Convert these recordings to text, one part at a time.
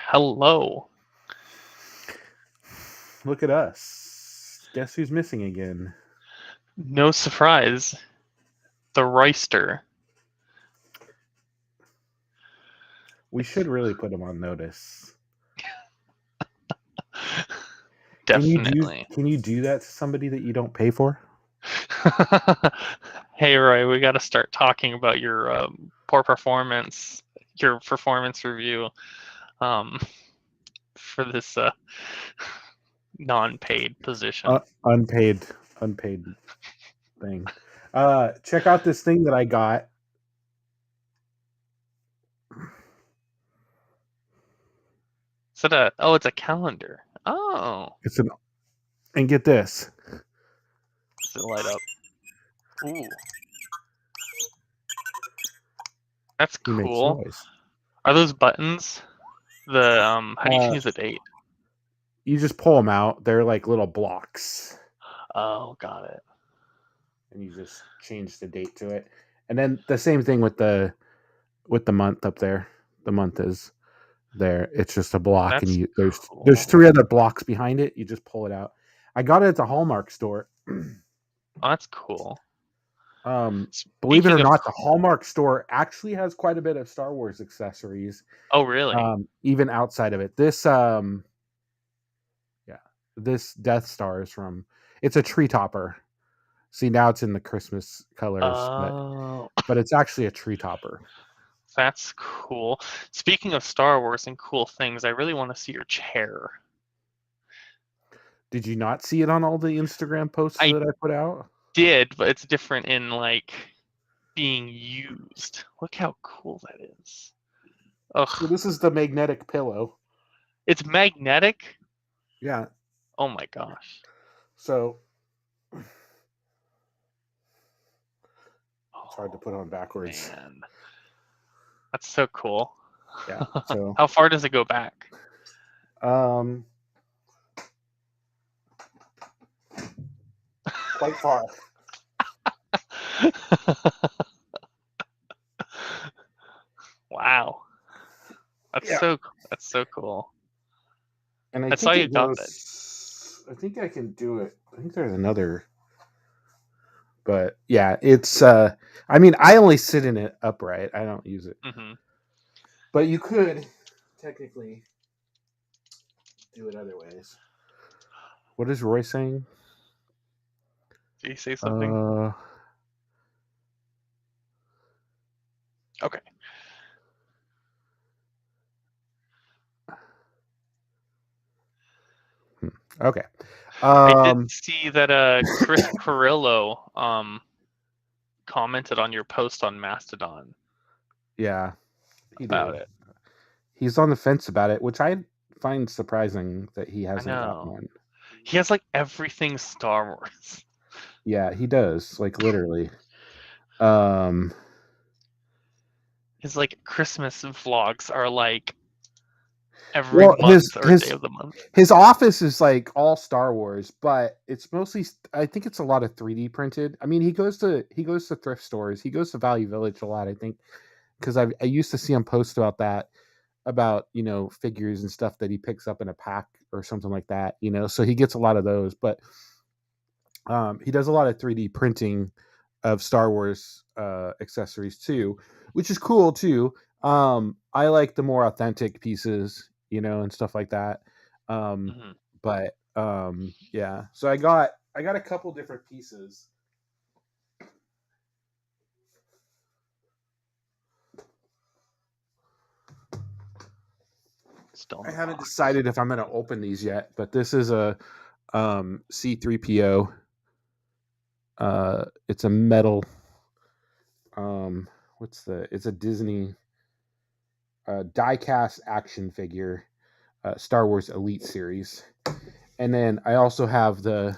Hello. Look at us. Guess who's missing again? No surprise. The Royster. We should really put him on notice. Definitely. Can you do that to somebody that you don't pay for? Hey, Roy, we got to start talking about your poor performance, your performance review um, for this non-paid position. Unpaid thing. Check out this thing that I got. Is it a? Oh, it's a calendar. Oh, It's an and get this. does it light up? Ooh, that's He makes cool. noise. Are those buttons? The how do you Uh, change the date? you just pull them out. They're like little blocks, Oh, got it. and you just change the date to it. And then the same thing with the month up there. The month is there. It's just a block, and That's there's cool. three other blocks behind it. You just pull it out. I got it at the Hallmark store. Oh, that's cool. um, Believe it or Speaking of, not, the Hallmark store actually has quite a bit of Star Wars accessories. oh really? Even outside of it, yeah, this Death Star is from. It's a tree topper. See, now it's in the Christmas colors, Oh, but it's actually a tree topper. that's cool. Speaking of Star Wars and cool things, I really want to see your chair. Did you not see it on all the Instagram posts I that I put out? did, but it's different in like being used. Look how cool that is. So Ugh, this is the magnetic pillow. it's magnetic. Yeah. Oh my gosh. So it's hard to Oh put on backwards. man, that's so cool. Yeah. So How far does it go back? um quite far. Wow, that's Yeah. so cool. And I I saw think you it got that. goes I think I can do it. I think there's another, but yeah, it's I mean, I only sit in it upright. I don't use it. Hmm. But you could technically do it other ways. What is Roy saying? Did you say something? Uh Okay. okay. I did Um see that Chris Perillo commented on your post on Mastodon yeah, he about did. it. He's on the fence about it, which I find surprising that he I hasn't gotten know. one. He has like everything Star Wars. Yeah, he does, like literally. Um His like Christmas vlogs are like every well, month or day of the month. his office is like all Star Wars, but it's mostly I think it's a lot of 3D printed. I mean, he goes to thrift stores. He goes to Value Village a lot, I think, because I used to see him post about that, about, figures and stuff that he picks up in a pack or something like that, so he gets a lot of those. But he does a lot of 3D printing of Star Wars accessories too, which is cool too. I like the more authentic pieces, and stuff like that. Um, Hmm. but yeah, so I got a couple different pieces. Still in I the haven't box. decided if I'm going to open these yet, but this is a C3PO. It's a metal. It's a Disney die-cast action figure, Star Wars Elite series, and then I also have the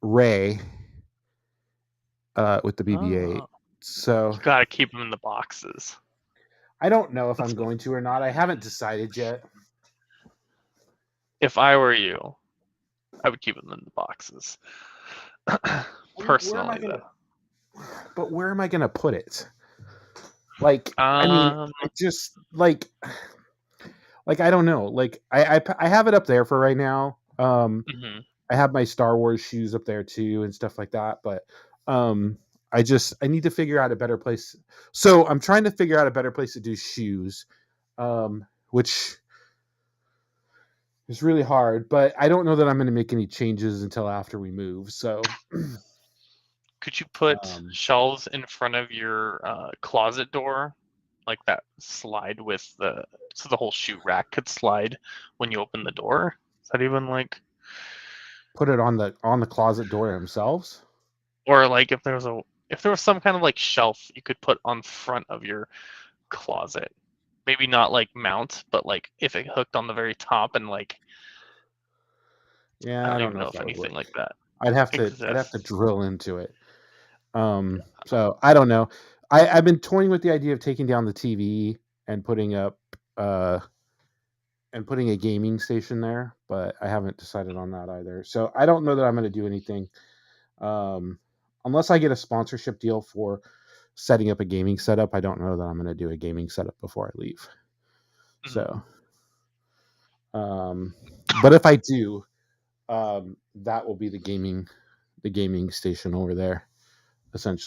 Ray with the BB-8. Oh, So you gotta keep them in the boxes. I don't know if That's, I'm going to or not. I haven't decided yet. if I were you, I would keep them in the boxes. Where am I Personally, gonna? though. But where am I gonna put it? Like, I mean, Um. it just like I don't know. Like I have it up there for right now. Mhm. I have my Star Wars shoes up there too and stuff like that. But um, I need to figure out a better place. So I'm trying to figure out a better place to do shoes, which is really hard. But I don't know that I'm going to make any changes until after we move. So Could you put um, shelves in front of your closet door, like that slide with so the whole shoe rack could slide when you open the door? Is that even like, put it on the closet door themselves. or like if there was some kind of like shelf you could put on front of your closet, maybe not like mount, but like if it hooked on the very top and like I Yeah, I don't don't even know know if if that would anything work. like that I'd have to exists. drill into it. So I don't know. I've been toying with the idea of taking down the TV and uh putting a gaming station there, but I haven't decided on that either. So I don't know that I'm going to do anything um, unless I get a sponsorship deal for setting up a gaming setup. I don't know that I'm going to do a gaming setup before I leave. Mhm. So, but if I do, that will be the gaming station over there,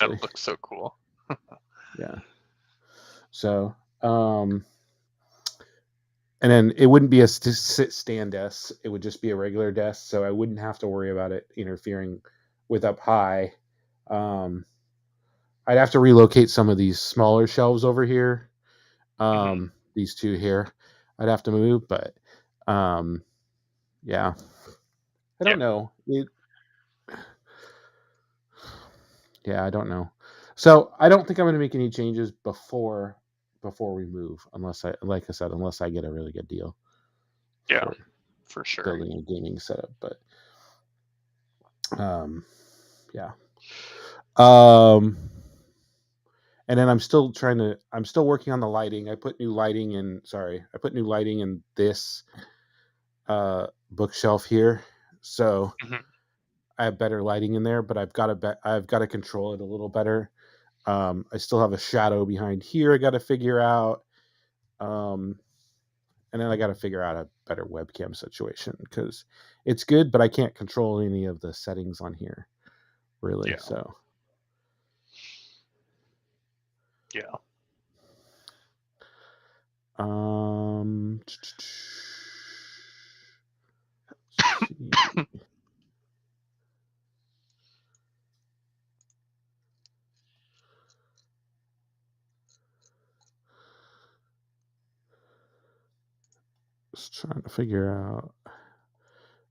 That essentially. looks so cool. Yeah. So, and then it wouldn't be a sit stand desk. It would just be a regular desk. So I wouldn't have to worry about it interfering with up high. Um, I'd have to relocate some of these smaller shelves over here. Hmm. These two here, I'd have to move, but um, yeah, I Yeah, don't know. Yeah, I don't know. So I don't think I'm going to make any changes before we move, unless like I said, unless I get a really good deal yeah, for for sure. building a gaming setup. But um, yeah. Um, and then I'm still working on the lighting. I put new lighting in this bookshelf here. So Hmm. I have better lighting in there, but I've got to control it a little better. I still have a shadow behind here I got to figure out. Um, and then I got to figure out a better webcam situation because it's good, but I can't control any of the settings on here really. Yeah, So yeah. um, see. Just trying to figure out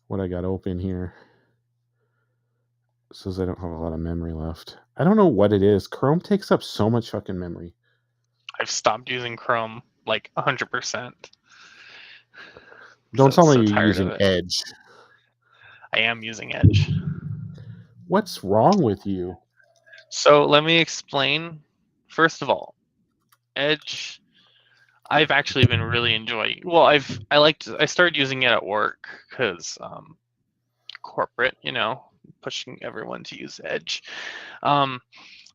what I got open here. It says I don't have a lot of memory left. I don't know what it is. Chrome takes up so much fucking memory. I've stopped using Chrome like 100% because Don't I was tell me so you're tired of using it. Edge. I am using Edge. What's wrong with you? So let me explain. First of all, Edge, I've actually been really enjoying. Well, I started using it at work because corporate, pushing everyone to use Edge. Um,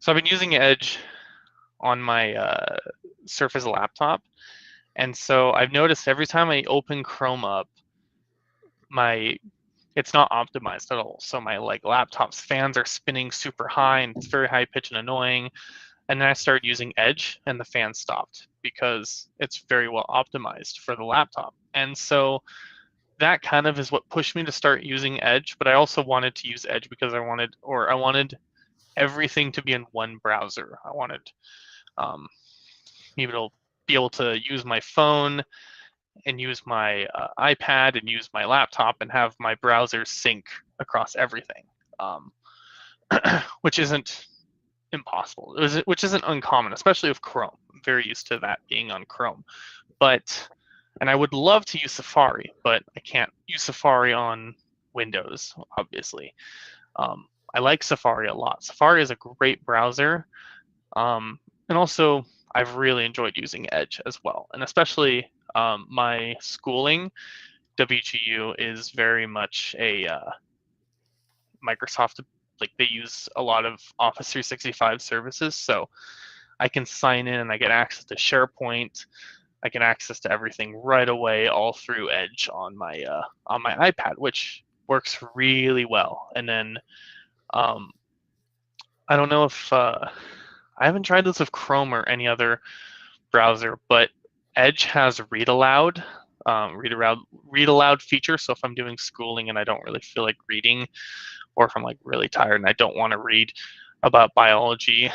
so I've been using Edge on my Surface laptop, and so I've noticed every time I open Chrome up, my it's not optimized at all. So my like laptop's fans are spinning super high and it's very high pitch and annoying. And then I started using Edge and the fan stopped because it's very well optimized for the laptop. And so that kind of is what pushed me to start using Edge, but I also wanted to use Edge because I wanted everything to be in one browser. I wanted um, be able to use my phone and use my iPad and use my laptop and have my browser sync across everything, um, which isn't impossible, which isn't uncommon, especially with Chrome. I'm very used to that being on Chrome. But, and I would love to use Safari, but I can't use Safari on Windows, obviously. I like Safari a lot. Safari is a great browser. And also, I've really enjoyed using Edge as well. And especially my schooling, WGU is very much a Microsoft, like they use a lot of Office 365 services. So I can sign in and I get access to SharePoint. I can access to everything right away, all through Edge on my iPad, which works really well. And then I don't know if I haven't tried this with Chrome or any other browser, but Edge has read aloud feature. So if I'm doing schooling and I don't really feel like reading, or if I'm like really tired and I don't want to read about biology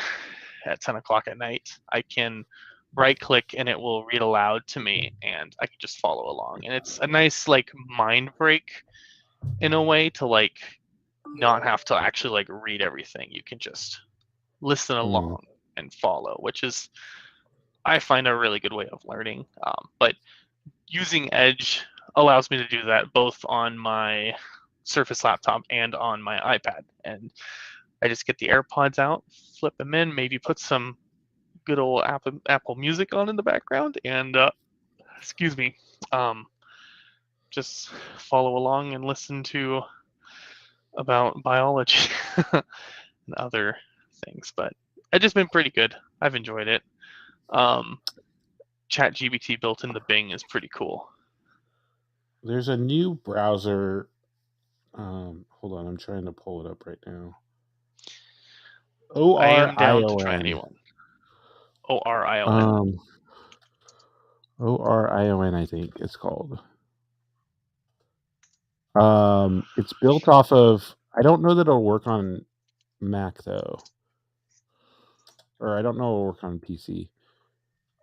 at 10 o'clock at night, I can right click and it will read aloud to me and I can just follow along. And it's a nice like mind break in a way to like not have to actually like read everything. You can just listen along and follow, which is I find a really good way of learning. But using Edge allows me to do that both on my Surface laptop and on my iPad. And I just get the AirPods out, flip them in, maybe put some good old Apple Music on in the background, and excuse me, just follow along and listen to about biology and other things. But it's just been pretty good. I've enjoyed it. ChatGPT built into Bing is pretty cool. There's a new browser. Hold on, I'm trying to pull it up right now. I am down to try ORION. anyone. ORION. ORION, I think it's called. It's built off of. I don't know that it'll work on Mac though, or I don't know it'll work on PC.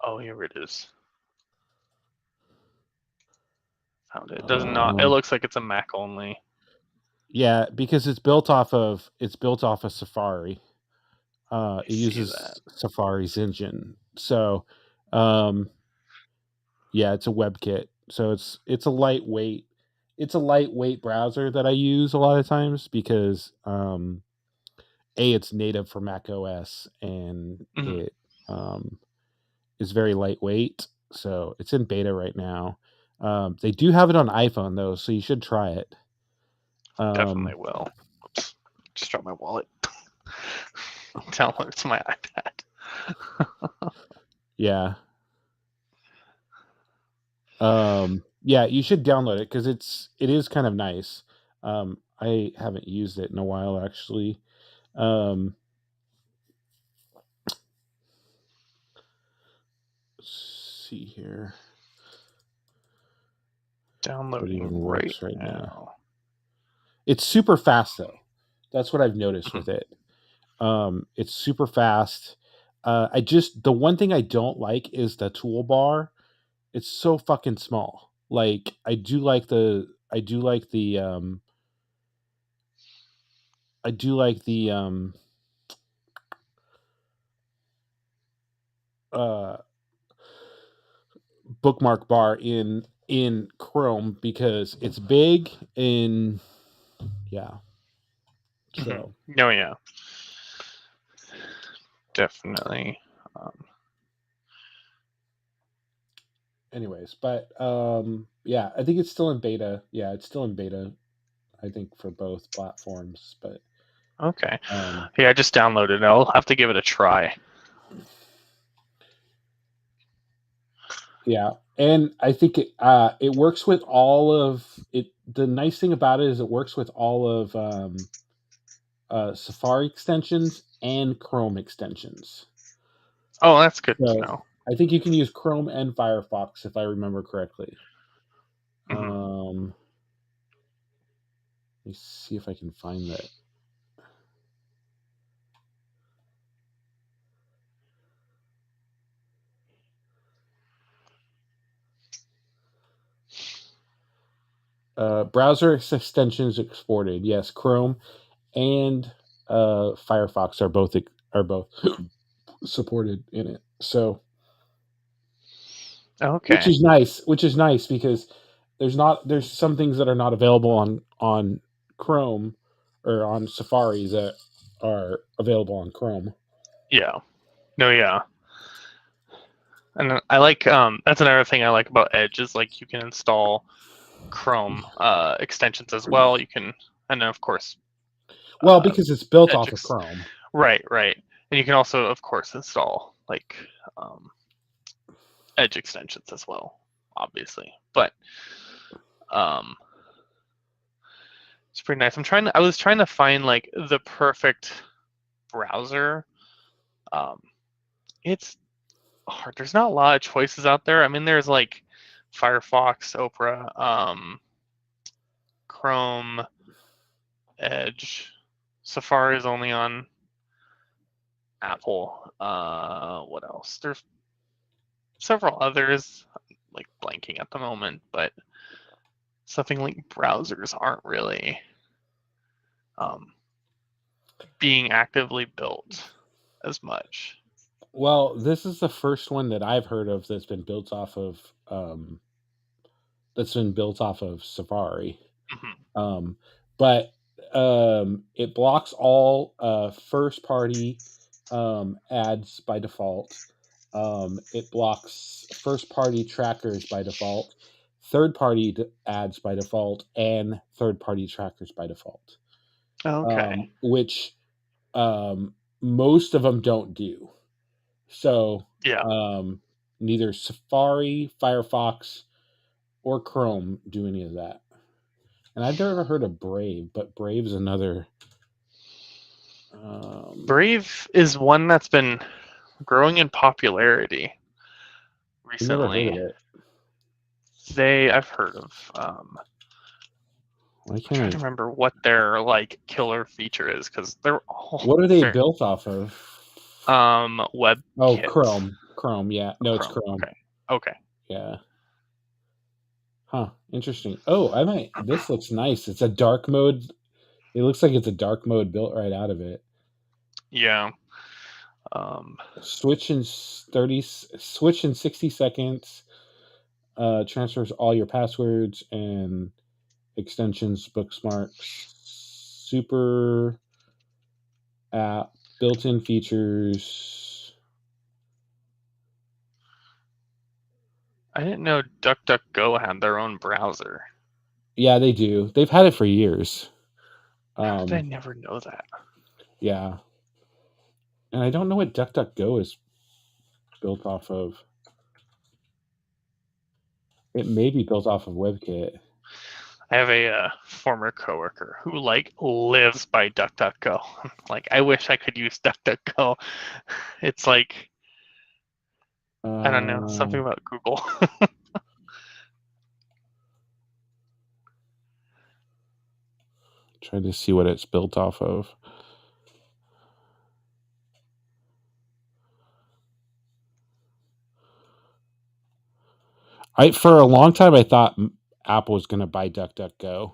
Oh, here it is. Found it. It does not. It looks like it's a Mac only. Yeah, because it's built off of Safari. It uses Safari's engine. So, yeah, it's a WebKit. So it's a lightweight. It's a lightweight browser that I use a lot of times because it's native for Mac OS and it is very lightweight. So it's in beta right now. They do have it on iPhone though, so you should try it. Definitely will. Oops. Just dropped my wallet. Download it to my iPad. Yeah. Yeah, you should download it because it is kind of nice. I haven't used it in a while actually. Let's see here. Downloading right now. It's super fast though. That's what I've noticed with it. It's super fast. The one thing I don't like is the toolbar. It's so fucking small. Like I do like the bookmark bar in Chrome because it's big and yeah. So no, yeah, definitely. Anyways, but yeah, I think it's still in beta. Yeah, it's still in beta. I think for both platforms, but okay. Yeah, I just downloaded it. I'll have to give it a try. Yeah, and I think it works with all of it. The nice thing about it is it works with all of Safari extensions and Chrome extensions. Oh, that's good to know. I think you can use Chrome and Firefox if I remember correctly. Let me see if I can find that. Browser extensions exported. Yes, Chrome and Firefox are both supported in it. So, okay, which is nice because there's some things that are not available on Chrome or on Safari that are available on Chrome. Yeah, no, yeah, and I like that's another thing I like about Edge is like you can install Chrome extensions as well. You can, and then of course, because it's built off of Chrome. Right, and you can also, of course, install like um, edge extensions as well, obviously. But um, it's pretty nice. I was trying to find like the perfect browser. Um, it's hard. There's not a lot of choices out there. I mean, there's like Firefox, Opera, Chrome, Edge. Safari is only on Apple. What else? There's several others, like blanking at the moment, but something like browsers aren't really um, being actively built as much. Well, this is the first one that I've heard of that's been built off of Safari. Mhm. Um, but it blocks all first party ads by default. It blocks first party trackers by default, third party ads by default, and third party trackers by default, Okay. which most of them don't do. So Yeah. um, neither Safari, Firefox, or Chrome do any of that. And I've never heard of Brave, but Brave's another. Um, Brave is one that's been growing in popularity I've never heard of recently. it. I've heard of. Why I'm can't trying I? to remember what their like killer feature is because they're all What are they very built off of? Oh, WebKit. Chrome. Chrome. Yeah. No, it's Chrome. Chrome. Okay. Okay. Yeah. Huh. Interesting. Oh, I might. This looks nice. It's a dark mode. It looks like it's a dark mode built right out of it. Yeah. Um, Switch in 60 seconds. Transfers all your passwords and extensions, bookmarks, super app, built-in features. I didn't know DuckDuckGo had their own browser. Yeah, they do. They've had it for years. How did I Um, never know that? yeah, and I don't know what DuckDuckGo is built off of. It may be built off of WebKit. I have a former coworker who like lives by DuckDuckGo. Like, I wish I could use DuckDuckGo. It's like I don't know, something Uh, about Google. Trying to see what it's built off of. I for a long time I thought Apple was going to buy DuckDuckGo.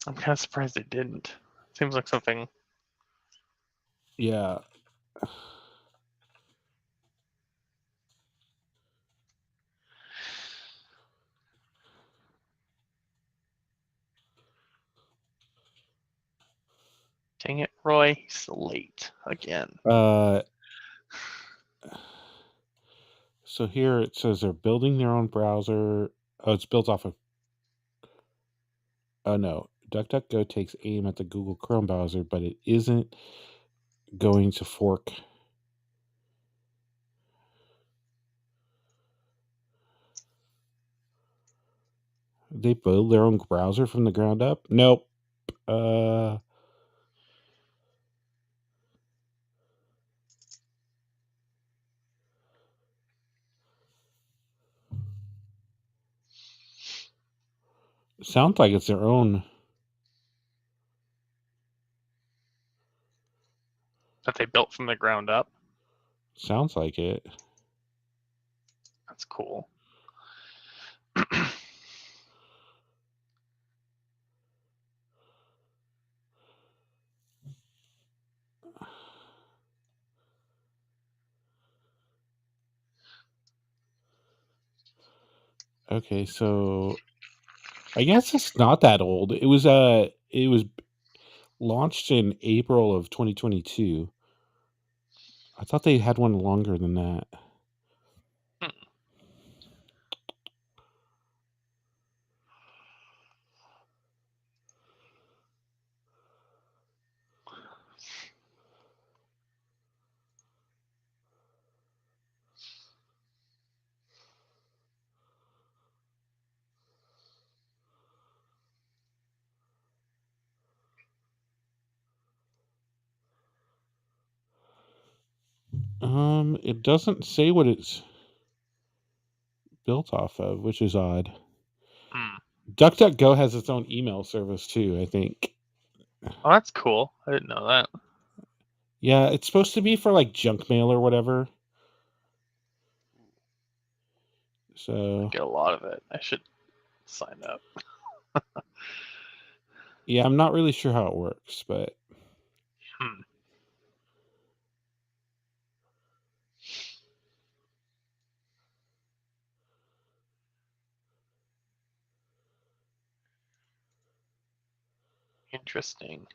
I'm kind of surprised they didn't. Seems like something. Yeah. Dang it, Roy, he's late again. Uh, so here it says they're building their own browser. Oh, it's built off of. Oh no, DuckDuckGo takes aim at the Google Chrome browser, but it isn't going to fork. They build their own browser from the ground up? Nope. Uh, Sounds like it's their own. That they built from the ground up. Sounds like it. That's cool. Okay, so I guess it's not that old. It was launched in April of 2022. I thought they had one longer than that. Hmm. It doesn't say what it's built off of, which is odd. Hmm. DuckDuckGo has its own email service too, I think. Oh, that's cool. I didn't know that. Yeah, it's supposed to be for like junk mail or whatever. So Get a lot of it. I should sign up. yeah, I'm not really sure how it works, but Hmm. Interesting.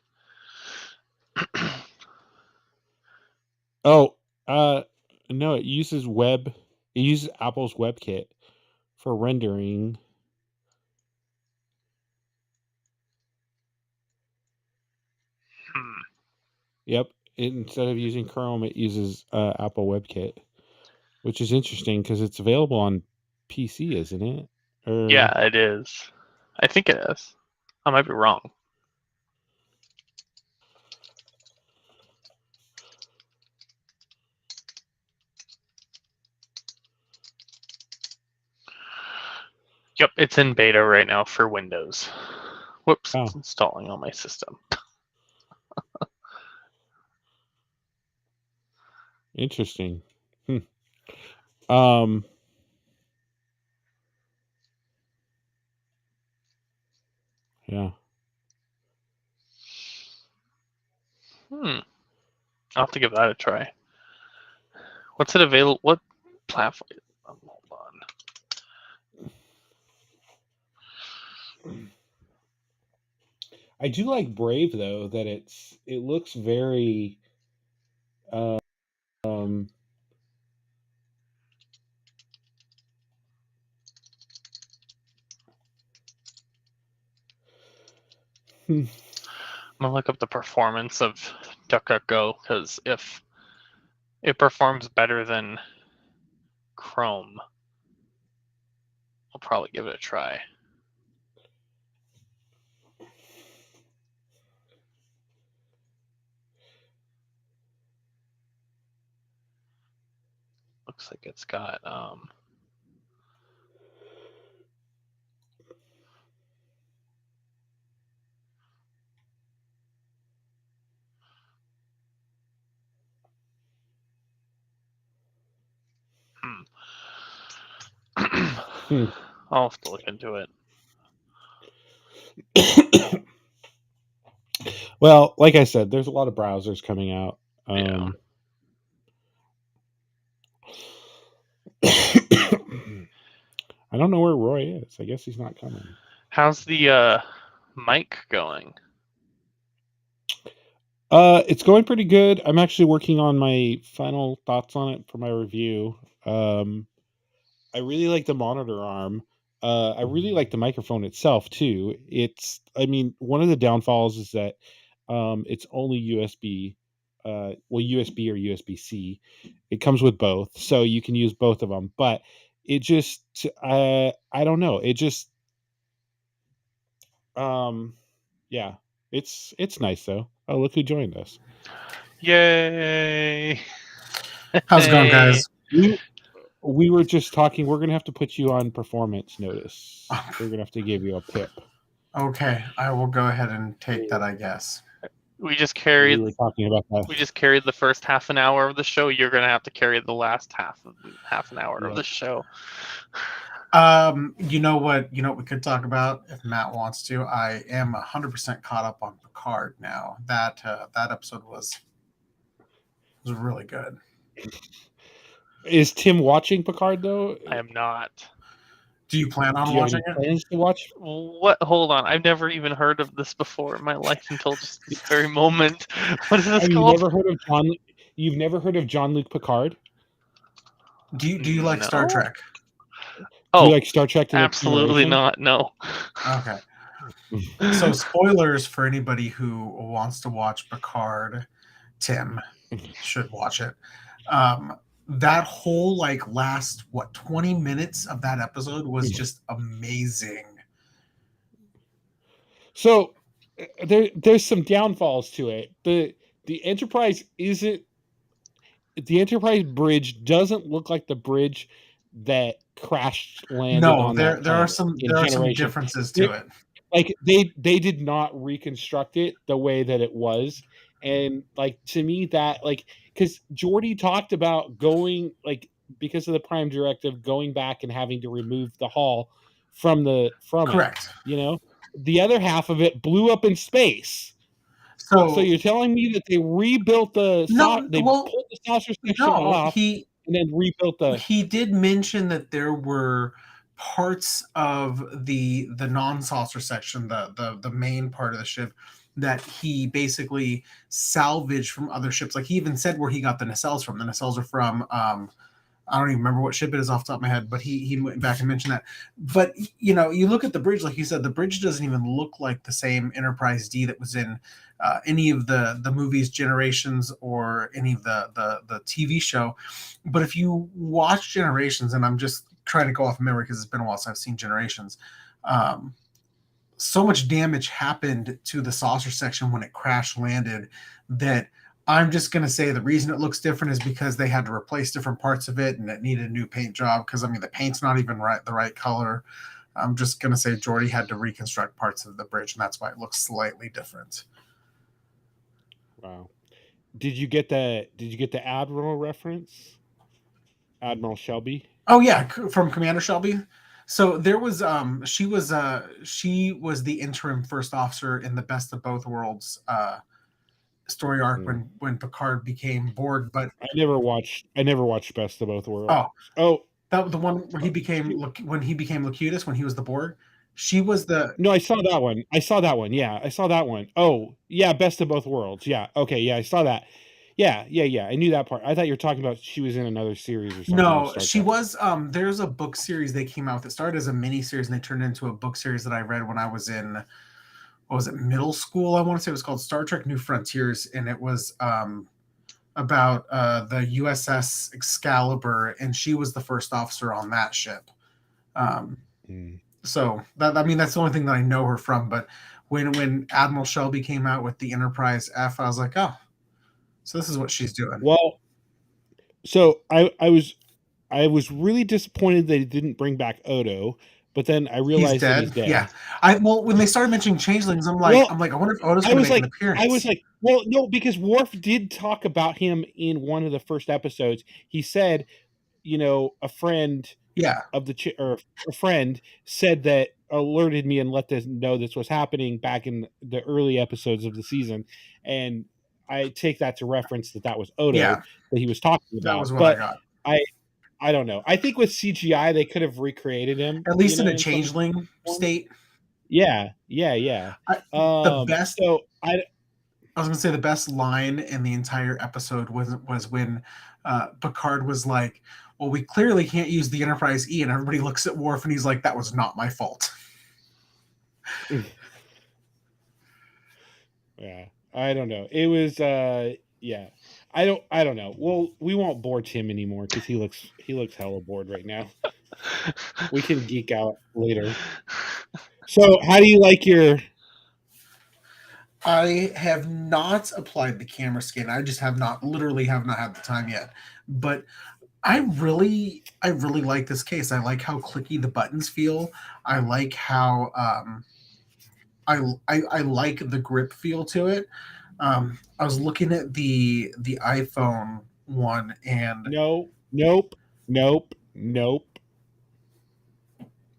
oh, no, it uses Apple's WebKit for rendering. Hmm. Yep, instead of using Chrome, it uses Apple WebKit, which is interesting because it's available on PC, isn't it? Or Yeah, it is. I think it is. I might be wrong. Yep, it's in beta right now for Windows. Whoops, it's oh, installing on my system. interesting. Hmm. Um, yeah. Hmm. I'll have to give that a try. What's it available? What platform? Hold on. I do like Brave though that it looks very um hmm, I'm gonna look up the performance of DuckDuckGo because if it performs better than Chrome, I'll probably give it a try. Looks like it's got hmm. I'll have to look into it. Well, like I said, there's a lot of browsers coming out. Yeah. I don't know where Roy is. I guess he's not coming. How's the mic going? It's going pretty good. I'm actually working on my final thoughts on it for my review. Um, I really like the monitor arm. I really like the microphone itself too. I mean, one of the downfalls is that it's only USB, USB or USB C. It comes with both, so you can use both of them. But it just, I don't know. It just, um, yeah, it's nice though. Oh, look who joined us. Yay! How's it going, Hey. guys? We we were just talking. We're gonna have to put you on performance notice. We're gonna have to give you a pip. Okay, I will go ahead and take that, I guess. We just We carried were talking about that. the first half an hour of the show. You're gonna have to carry the last half an hour of Yeah. the show. You know what? You know what we could talk about if Matt wants to. I am 100% caught up on Picard now. That episode was really good. Is Tim watching Picard though? I am not. Do you plan on Do you have watching any it? plans to watch? What? Hold on. I've never even heard of this before in my life until just this very moment. What is this Have you called? never heard of John? You've never heard of John Luc Picard? Do you like Star No. Trek? Do you Oh, like Star Trek: The Next absolutely Generation? not. No. Okay. So spoilers for anybody who wants to watch Picard. Tim should watch it. That whole last 20 minutes of that episode was just amazing. So there's some downfalls to it. The Enterprise isn't the Enterprise bridge doesn't look like the bridge that crashed landed No, on that there are planet some in Generation. differences to it. Like they did not reconstruct it the way that it was, and like to me that like because Geordi talked about going like because of the Prime Directive going back and having to remove the hull from it. Correct. You know, the other half of it blew up in space. So So you're telling me that they rebuilt no, they well, pulled the saucer section no, off and then rebuilt the. he did mention that there were parts of the non-saucer section, the main part of the ship, that he basically salvaged from other ships. Like he even said where he got the nacelles from. The nacelles are from I don't even remember what ship it is off the top of my head, but he went back and mentioned that. But you know, you look at the bridge, like you said, the bridge doesn't even look like the same Enterprise D that was in any of the movies, Generations, or any of the TV show. But if you watch Generations, and I'm just trying to go off memory because it's been a while since I've seen Generations, so much damage happened to the saucer section when it crash landed that I'm just going to say the reason it looks different is because they had to replace different parts of it and it needed a new paint job because, I mean, the paint's not even the right color. I'm just going to say Geordi had to reconstruct parts of the bridge, and that's why it looks slightly different. Wow. Did you get the Admiral reference? Admiral Shelby? Oh yeah, from Commander Shelby. So there was she was the interim first officer in the Best of Both Worlds story arc when Picard became Borg, but I never watched Best of Both Worlds. That the one where he became Locutus when he was the Borg. She was the No, I saw that one. Yeah, I saw that one. Oh, yeah, Best of Both Worlds. Yeah. Okay, yeah, I saw that. Yeah. I knew that part. I thought you were talking about she was in another series or something. No, she was there's a book series they came out with. It started as a mini series and they turned it into a book series that I read when I was in what was it, middle school, I want to say. It was called Star Trek New Frontiers, and it was about the USS Excalibur, and she was the first officer on that ship. So that, I mean, that's the only thing that I know her from. But when Admiral Shelby came out with the Enterprise F, I was like, oh, so this is what she's doing. Well, so I was really disappointed they didn't bring back Odo, but then I realized that he's dead. Yeah, when they started mentioning changelings, I'm like, I wonder if Odo's going to make an appearance. I was like, well, no, because Worf did talk about him in one of the first episodes. He said, you know, a friend of the or a friend said that alerted me and let us know this was happening back in the early episodes of the season, and I take that to reference that was Odo that he was talking about. That was what I got. I don't know. I think with CGI they could have recreated him at least in a changeling state. Yeah. The best. So I was gonna say the best line in the entire episode was when Picard was like, "Well, we clearly can't use the Enterprise E," and everybody looks at Worf and he's like, "That was not my fault." Yeah, I don't know. It was yeah. I don't know. Well, we won't bore Tim anymore because he looks hella bored right now. We can geek out later. So, how do you like your? I have not applied the camera scan. I just literally have not had the time yet. But I really like this case. I like how clicky the buttons feel. I like how I like the grip feel to it. I was looking at the iPhone one and nope.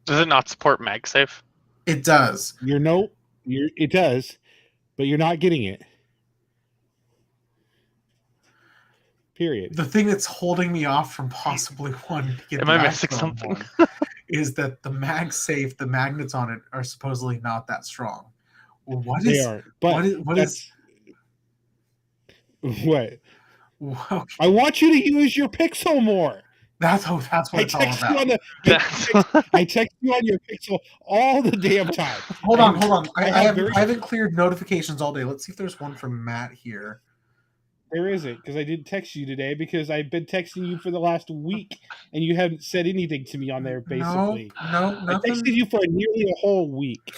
Does it not support MagSafe? It does. It does, but you're not getting it. Period. The thing that's holding me off from possibly wanting to get Am I missing something? is that the MagSafe, the magnets on it are supposedly not that strong. Well, what is what? Okay. I want you to use your Pixel more. That's what it's all about. I text you on your Pixel all the damn time. Hold on. I haven't cleared notifications all day. Let's see if there's one from Matt here. There isn't, because I didn't text you today because I've been texting you for the last week and you haven't said anything to me on there, basically. No, nothing. I texted you for nearly a whole week.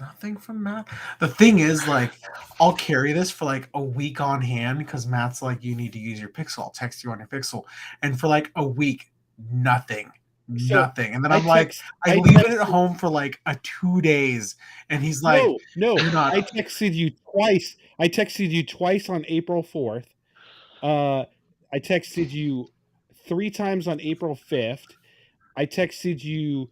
Nothing from Matt. The thing is, like, I'll carry this for like a week on hand because Matt's like, you need to use your Pixel. I'll text you on your Pixel. And for like a week, nothing. So Nothing. And then I I'm like, text. I I leave it text. at home for like 2 days. And he's like, No. do not. I texted you twice. I texted you twice on April 4th. I texted you 3 times on April 5th. I texted you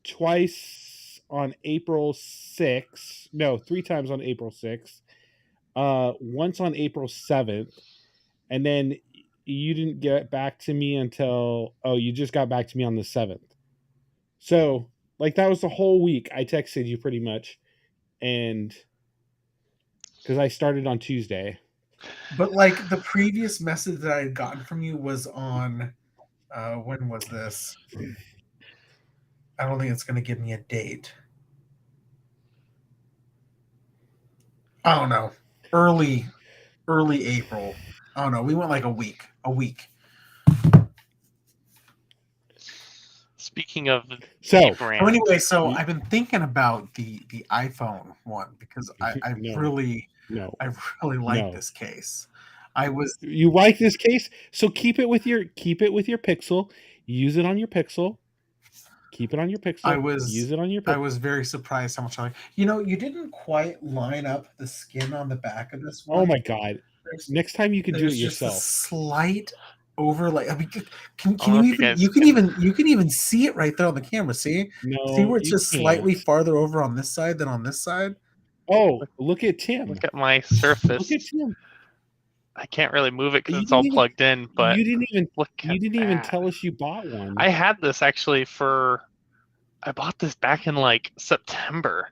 twice on April 6th. No, 3 times on April 6th. Once on April 7th. And then you didn't get back to me until you just got back to me on the 7th. So, like, that was the whole week I texted you pretty much. And because I started on Tuesday. But like the previous message that I had gotten from you was on when was this? I don't think it's going to give me a date. I don't know. Early April. I don't know. We went like a week. Speaking of So anyway, I've been thinking about the iPhone one because I really like this case. You like this case, so keep it with your Pixel. Use it on your Pixel. Keep it on your Pixel. Use it on your Pixel. I was very surprised how much I like. You didn't quite line up the skin on the back of this one. Oh my god! Next time you can do it yourself. Just a slight overlay. I mean, can you can even see it right there on the camera. See where it's just slightly farther over on this side than on this side. Oh, look at Tim. Look at my Surface. Look at Tim. I can't really move it because it's all plugged in. But you didn't even tell us you bought one. I had this actually I bought this back in like September.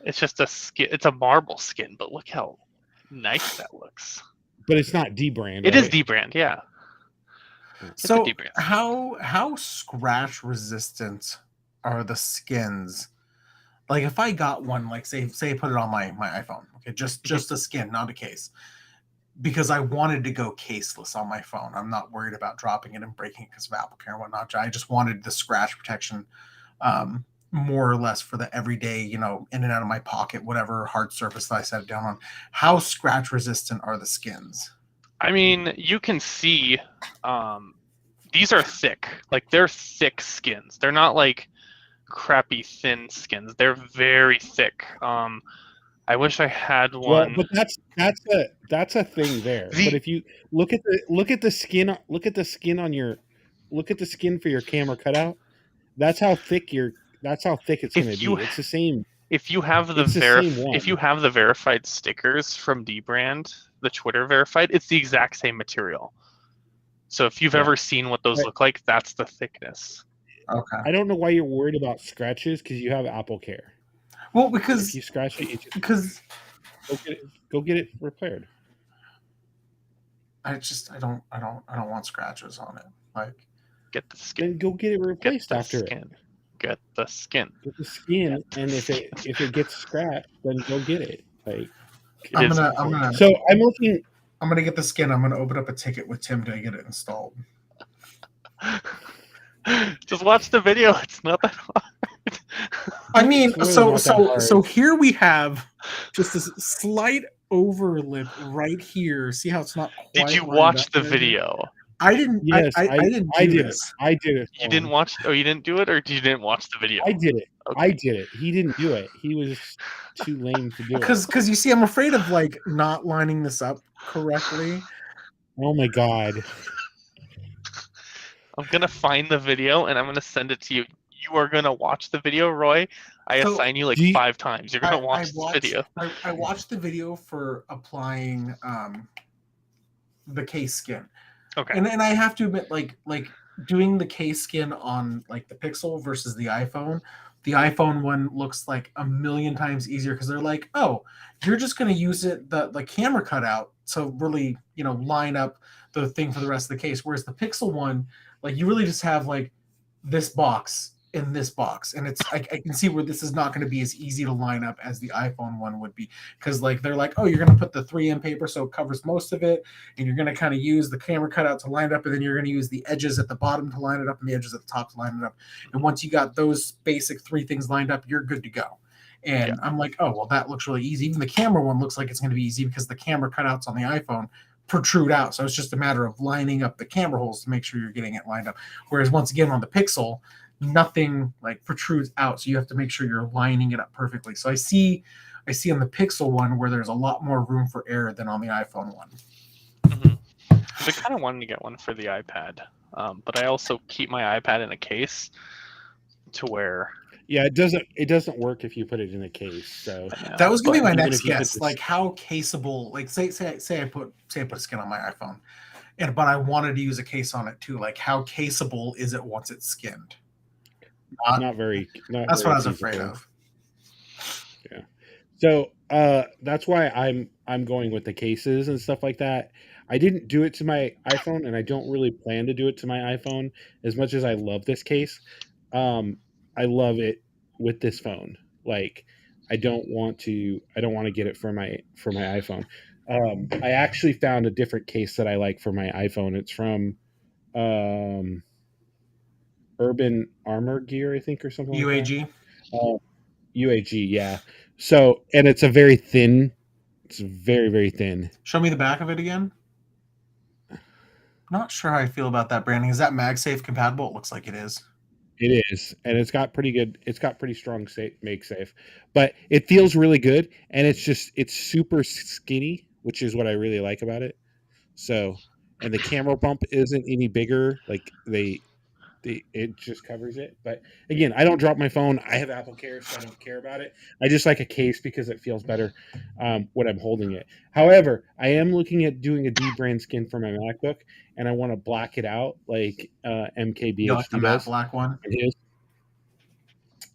It's just a skin. It's a marble skin, but look how nice that looks. But it's not D-brand. It is D-brand, yeah. So how scratch resistant are the skins? Like if I got one, like say I put it on my iPhone, okay, just a skin, not a case, because I wanted to go caseless on my phone. I'm not worried about dropping it and breaking it because of Apple Care and whatnot. I just wanted the scratch protection, more or less for the everyday, in and out of my pocket, whatever hard surface that I set it down on. How scratch resistant are the skins? I mean, you can see these are thick. Like they're thick skins. They're not like crappy thin skins. They're very thick. I wish I had one. Well, but that's a thing there. But if you look at the skin for your camera cutout, that's how thick it's going to be. It's the same. If you have if you have the verified stickers from D-brand, the Twitter verified, it's the exact same material. So if you've ever seen what those look like, that's the thickness. Okay. I don't know why you're worried about scratches because you have Apple Care. Well, because if you scratch it, because go get it repaired. I don't want scratches on it. Like, get the skin. Then go get it replaced after it. Get the skin. Get the skin, and if it gets scratched, then go get it. Like I'm gonna. So I'm looking. I'm gonna get the skin. I'm gonna open up a ticket with Tim to get it installed. Just watch the video. It's not that hard. I mean, so here we have just this slight overlip right here. See how it's not quite. Did you watch the video? I didn't. Yes, I didn't. I did it. I did it. You didn't watch? Oh, you didn't do it, or you didn't watch the video? I did it. Okay. I did it. He didn't do it. He was too lame to do it. Because you see, I'm afraid of like not lining this up correctly. Oh my god. I'm gonna find the video and I'm gonna send it to you. You are gonna watch the video, Roy. I assign you like 5 times. You're gonna watch the video. I watched the video for applying the case skin. Okay. And I have to admit, like doing the case skin on like the Pixel versus the iPhone one looks like a million times easier because they're like, oh, you're just gonna use the camera cutout to really line up the thing for the rest of the case. Whereas the Pixel one, like you really just have like this box in this box, and it's I can see where this is not going to be as easy to line up as the iPhone one would be, because like they're like, oh, you're going to put the 3M paper so it covers most of it, and you're going to kind of use the camera cutout to line it up, and then you're going to use the edges at the bottom to line it up and the edges at the top to line it up, and once you got those basic 3 things lined up, you're good to go. And I'm like, oh, well, that looks really easy. Even the camera one looks like it's going to be easy because the camera cutouts on the iPhone protrude out. So it's just a matter of lining up the camera holes to make sure you're getting it lined up. Whereas once again on the Pixel, nothing like protrudes out. So you have to make sure you're lining it up perfectly. So I see on the Pixel one where there's a lot more room for error than on the iPhone one. Mm-hmm. I kind of wanted to get one for the iPad, but I also keep my iPad in a case to where. Yeah, it doesn't work if you put it in a case. So that was gonna be my even next if you put guess. this- Like how caseable, like say I put a skin on my iPhone, but I wanted to use a case on it too. Like how caseable is it once it's skinned? Not very. That's what I was afraid of. Yeah. So that's why I'm going with the cases and stuff like that. I didn't do it to my iPhone, and I don't really plan to do it to my iPhone as much as I love this case. I love it with this phone. Like I don't want to get it for my iPhone. I actually found a different case that I like for my iPhone. It's from Urban Armor Gear, I think, or something UAG. like that. UAG, yeah. So, and it's a very thin. It's very, very thin. Show me the back of it again. Not sure how I feel about that branding. Is that MagSafe compatible? It looks like it is. It is, and it's got pretty good. It's got pretty strong MagSafe, but it feels really good, and it's super skinny, which is what I really like about it. So, and the camera bump isn't any bigger. Like it just covers it. But again, I don't drop my phone. I have Apple Care, so I don't care about it. I just like a case because it feels better when I'm holding it. However, I am looking at doing a D-brand skin for my MacBook, and I want to black it out like MKBHD You like the matte does. black one? It is.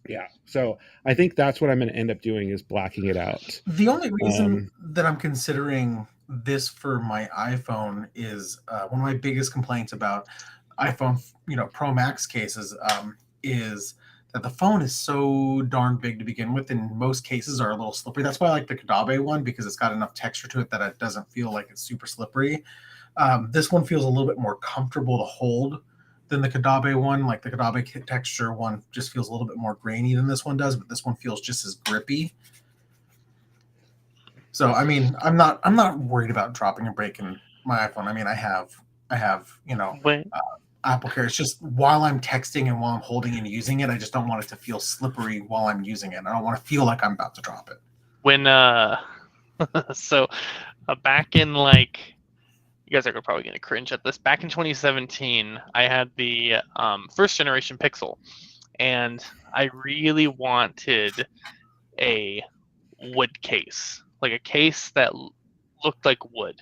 Yeah. So I think that's what I'm going to end up doing is blacking it out. The only reason that I'm considering this for my iPhone is one of my biggest complaints about iPhone, Pro Max cases is that the phone is so darn big to begin with, and most cases are a little slippery. That's why I like the Kadabe one because it's got enough texture to it that it doesn't feel like it's super slippery. This one feels a little bit more comfortable to hold than the Kadabe one. Like the Kadabe texture one just feels a little bit more grainy than this one does, but this one feels just as grippy. So I mean, I'm not worried about dropping and breaking my iPhone. I mean, I have Apple Care. It's just while I'm texting and while I'm holding and using it, I just don't want it to feel slippery while I'm using it. I don't want to feel like I'm about to drop it. When back in like, you guys are probably gonna cringe at this. Back in 2017, I had the first generation Pixel, and I really wanted a wood case, like a case that looked like wood.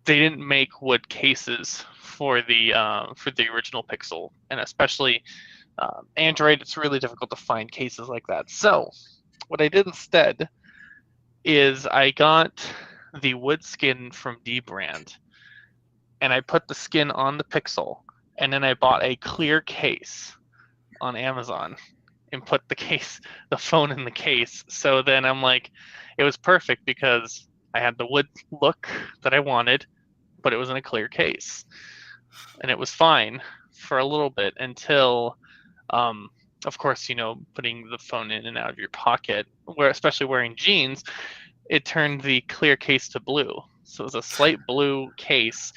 They didn't make wood cases for the original Pixel, and especially Android. It's really difficult to find cases like that. So what I did instead is I got the wood skin from D-brand, and I put the skin on the Pixel, and then I bought a clear case on Amazon and put the phone in the case. So then I'm like, it was perfect because I had the wood look that I wanted, but it was in a clear case, and it was fine for a little bit until, of course, putting the phone in and out of your pocket, especially wearing jeans, it turned the clear case to blue. So it was a slight blue case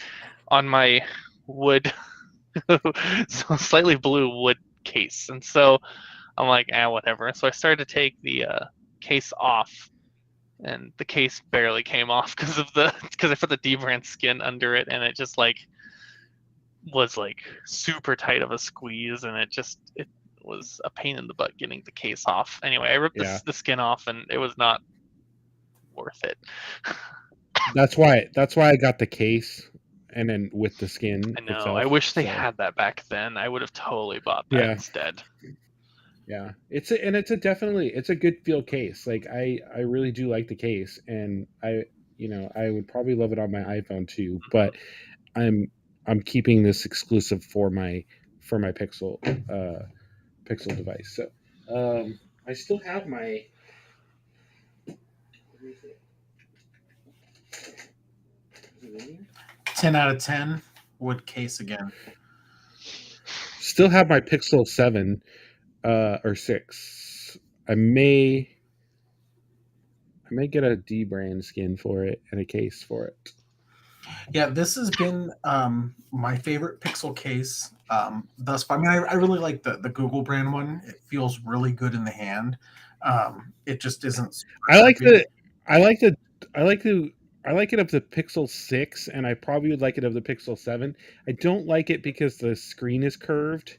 on my wood, so slightly blue wood case. And so I'm like, whatever. So I started to take the case off, and the case barely came off because I put the D-brand skin under it, and it just was super tight of a squeeze, and it was a pain in the butt getting the case off. Anyway, I ripped the skin off, and it was not worth it. That's why I got the case, and then with the skin. I know. Itself, I wish they had that back then. I would have totally bought that instead. Yeah, it's a good feel case. Like I really do like the case, and I would probably love it on my iPhone too. But I'm keeping this exclusive for my Pixel device. So I still have my. 10 out of 10 wood case again. Still have my Pixel 7 or 6. I may get a D brand skin for it and a case for it. Yeah, this has been my favorite Pixel case thus far. I mean, I really like the Google brand one. It feels really good in the hand. It just isn't super I like heavy. the I like the I like the I like it of the Pixel 6, and I probably would like it of the Pixel 7. I don't like it because the screen is curved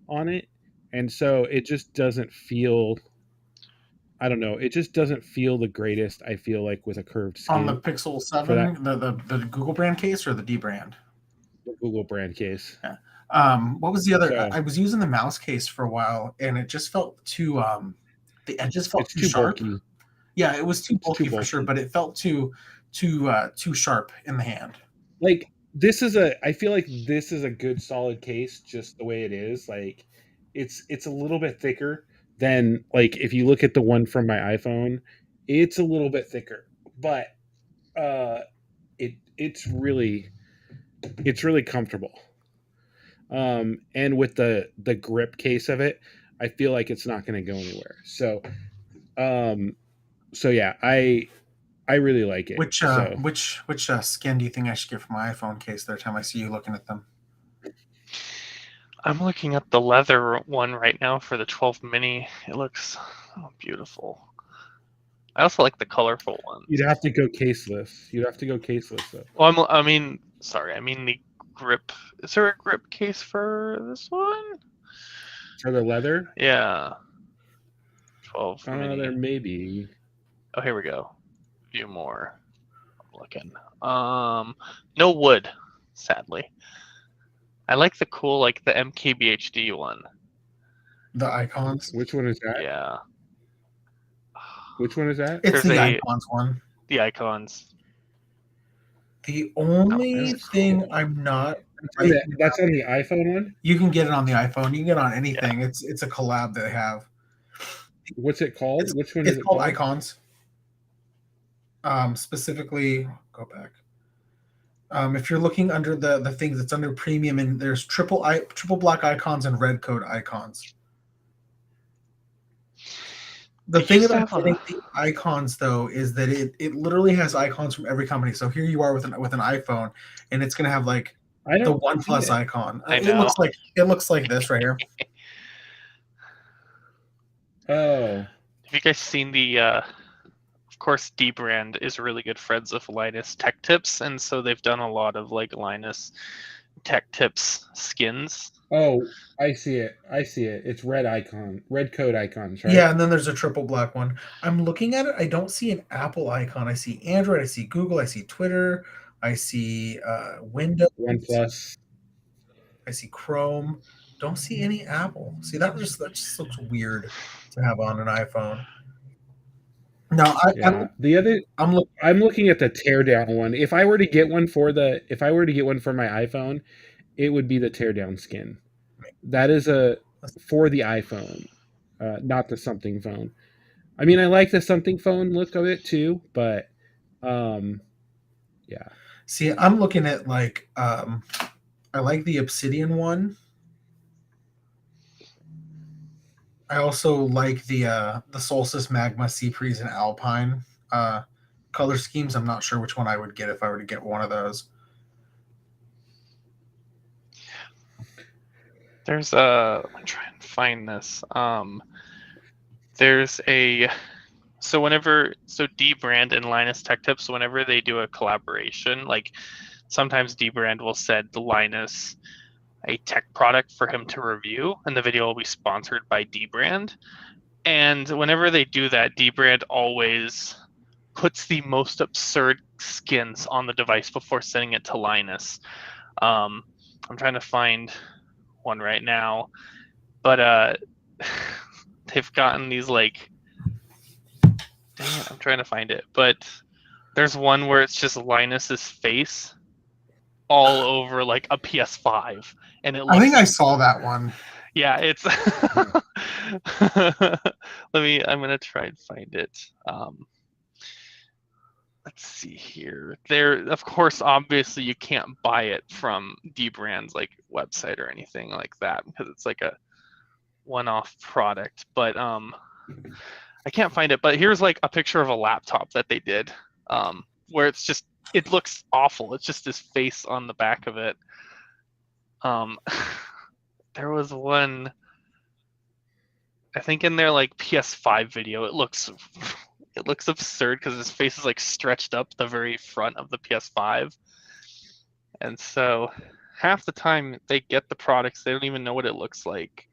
on it, and so it just doesn't feel. I don't know. It just doesn't feel the greatest. I feel like with a curved On the skin Pixel for that 7, the Google brand case or the D brand? Google brand case. Yeah. What was the other? So I was using the mouse case for a while, and it just felt too. The edges felt it's too too sharp. bulky. Yeah, it was too It's too bulky for sure, bulky. but it felt too sharp in the hand. Like I feel like this is a good solid case just the way it is. Like it's a little bit thicker than, like, if you look at the one from my iPhone, it's a little bit thicker. But uh it's really comfortable. And with the grip case of it, I feel like it's not going to go anywhere. Um so yeah, I really like it. Which So skin do you think I should get for my iPhone case? Every time I see you looking at them. I'm looking at the leather one right now for the 12 mini. It looks beautiful. I also like the colorful ones. you'd have to go caseless. You'd have to go caseless though. Well, I mean the grip. Is there a grip case for this one? For the leather, Yeah. 12 mini. there may be. Oh, here we go. View more. I'm looking. No wood, sadly. I like the cool, like the MKBHD one. The icons. Which one is that? Yeah. Which one is that? It's There's the a icons one. the icons. The Oh, only that's thing cool. I'm not That's on the iPhone one. you can get it on the iPhone. You can get it on anything. It's a collab that they have. What's it called? Which one is It's it called called? Icons. Specifically, go back. If you're looking under the things that's under premium, and there's triple black icons and red code icons. The They thing used to about have getting a. the icons though is that it literally has icons from every company. So here you are with an iPhone, and it's gonna have like I the don't see OnePlus it. icon. I It know. looks like this right here. Oh, Have you guys seen the? Of course, D brand is really good friends of Linus Tech Tips, and so they've done a lot of like Linus Tech Tips skins. oh, I see it. I see it. It's red code icons, right? Yeah, and then there's a triple black one. I'm looking at it. I don't see an Apple icon. I see Android. I see Google. I see Twitter. I see Windows. OnePlus. I see Chrome. Don't see any Apple. See that just looks weird to have on an iPhone. No, Yeah. The other I'm looking. I'm looking at the teardown one. If I were to get one for my iPhone, it would be the teardown skin. That is for the iPhone, not the something phone. I mean, I like the something phone look of it too, but yeah. See, I'm looking at I like the Obsidian one. I also like the Solstice, Magma, Seabreeze, and Alpine color schemes. I'm not sure which one I would get if I were to get one of those. There's a. I'm trying to find this. There's a. So D brand and Linus Tech Tips, whenever they do a collaboration, like sometimes D brand will send Linus a tech product for him to review, and the video will be sponsored by D brand. And whenever they do that, D brand always puts the most absurd skins on the device before sending it to Linus. I'm trying to find one right now, but they've gotten these like. Dang it, I'm trying to find it, but there's one where it's just Linus's face all over like a PS5, and it looks. I think I saw that one. Yeah, it's. I'm gonna try and find it. Let's see here. There, of course, obviously you can't buy it from D Brand's like website or anything like that because it's like a one-off product. But I can't find it, but here's like a picture of a laptop that they did, where it looks awful. It's just his face on the back of it. There was one, I think in their like PS5 video, it looks absurd because his face is like stretched up the very front of the PS5, and so half the time they get the products, they don't even know what it looks like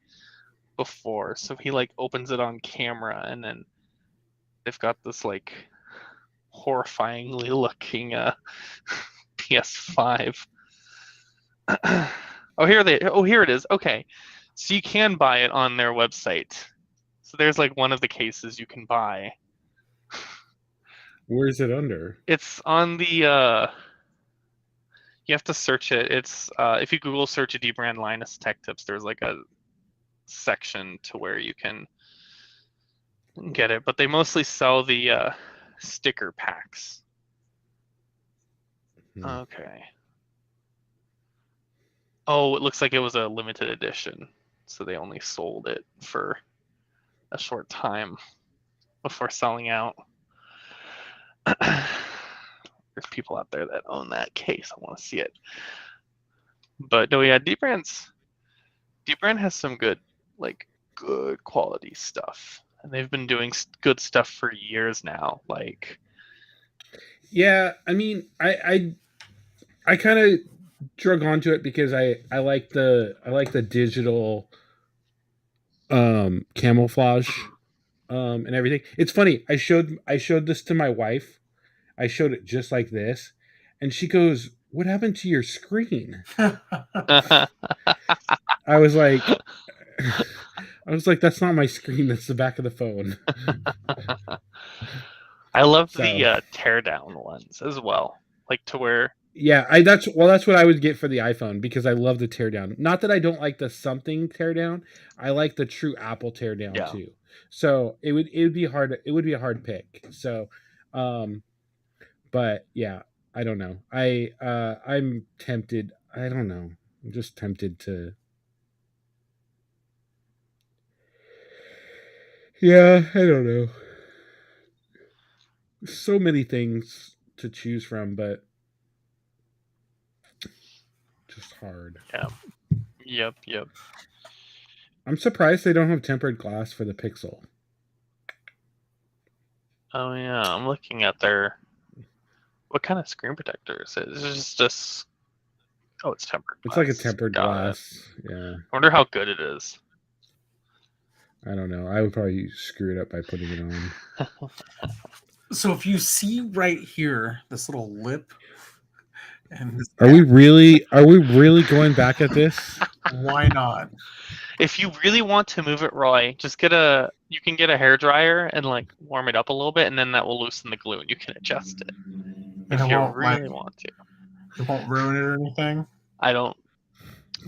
before. So he like opens it on camera, and then they've got this like horrifyingly looking PS5. Here it is. Okay, so you can buy it on their website. So there's like one of the cases you can buy. Where is it under? It's on the you have to search it. It's if you Google search a dbrand Linus Tech Tips, there's like a section to where you can get it, but they mostly sell the sticker packs. Okay. Oh, it looks like it was a limited edition, so they only sold it for a short time before selling out. There's people out there that own that case. I want to see it. But no, yeah, dbrand has some good quality stuff, and they've been doing good stuff for years now. Like, yeah, I mean, I kind of drug onto it because I like the digital camouflage and everything. It's funny. I showed this to my wife. I showed it just like this, and she goes, "What happened to your screen?" I was like, "That's not my screen. That's the back of the phone." I love the teardown ones as well, like to where. Yeah, that's what I would get for the iPhone because I love the teardown. Not that I don't like the something teardown. I like the true Apple teardown too. So it would be hard. It would be a hard pick. So, but yeah, I don't know. I'm tempted. I don't know. I'm just tempted to. Yeah, I don't know. So many things to choose from, but just hard. Yeah. Yep. I'm surprised they don't have tempered glass for the Pixel. Oh yeah, I'm looking at their. What kind of screen protector is it? Is just oh, it's tempered glass. It's like a tempered glass. Yeah. I wonder how good it is. I don't know. I would probably screw it up by putting it on. So if you see right here, this little lip, and are we really going back at this? Why not? If you really want to move it, Roy, just you can get a hair dryer and like warm it up a little bit, and then that will loosen the glue, and you can adjust it. If you really want to. It won't ruin it or anything?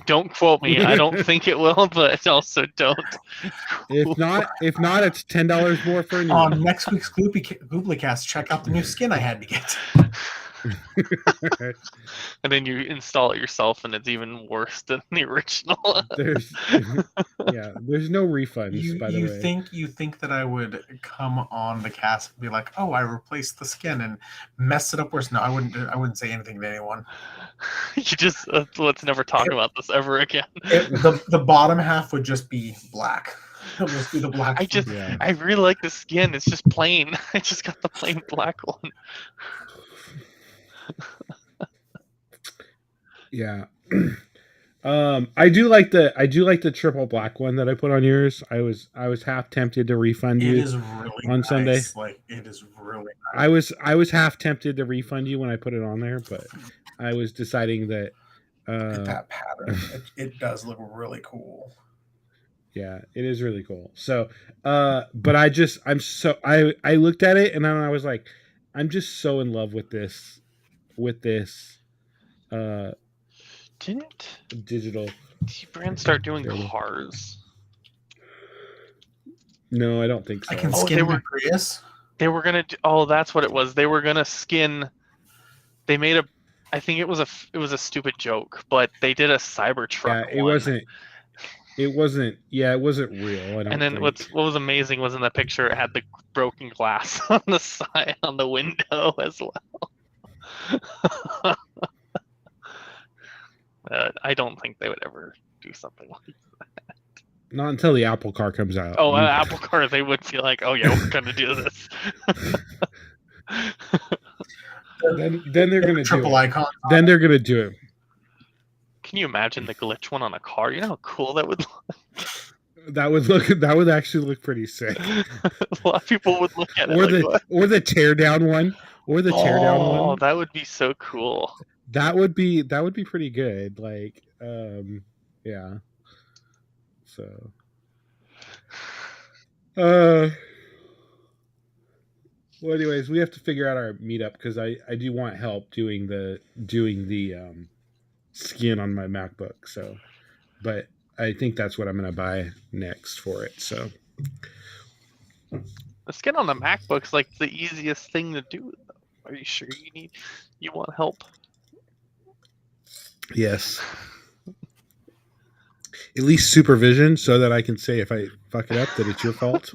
Don't quote me. I don't think it will, but also don't. If not, it's $10 more for a new on next week's Gooblycast. Check out the new skin I had to get. And then you install it yourself, and it's even worse than the original. There's no refunds. By the way, you think that I would come on the cast and be like, "Oh, I replaced the skin and mess it up worse"? No, I wouldn't say anything to anyone. You just let's never talk about this ever again. The bottom half would just be black. It would just be the black. I really like the skin. It's just plain. I just got the plain black one. Yeah. I do like the triple black one that I put on yours. I was half tempted to refund you. It is really on nice. Sunday. Like, it is really nice. I was half tempted to refund you when I put it on there, but I was deciding that that pattern. It does look really cool. Yeah, it is really cool. So but I looked at it and then I was like, I'm just so in love with this didn't digital dbrand start doing cars? No, I don't think so. I can skin my Prius. They were gonna that's what it was. They were gonna skin. They made I think it was a stupid joke, but they did a Cybertruck. Yeah, it wasn't. It wasn't. Yeah, it wasn't real. I And don't then think. what was amazing was in the picture it had the broken glass on the side on the window as well. I don't think they would ever do something like. Not until the Apple Car comes out. Oh, Apple Car, they would be like, oh yeah, we're gonna do this. then they're gonna do Triple it. icon. Then they're gonna do it. Can you imagine the glitch one on a car? You know how cool that would look? That would look. That would actually look pretty sick. A lot of people would look at it Or like, what? or the teardown one. Or the teardown one. That would be so cool. That would be pretty good. Like, yeah. So, well, anyways, we have to figure out our meetup because I do want help doing the skin on my MacBook. So, but I think that's what I'm gonna buy next for it. So, The skin on the MacBook's like the easiest thing to do. Are you sure you want help? yes. At least supervision so that I can say if I fuck it up that it's your fault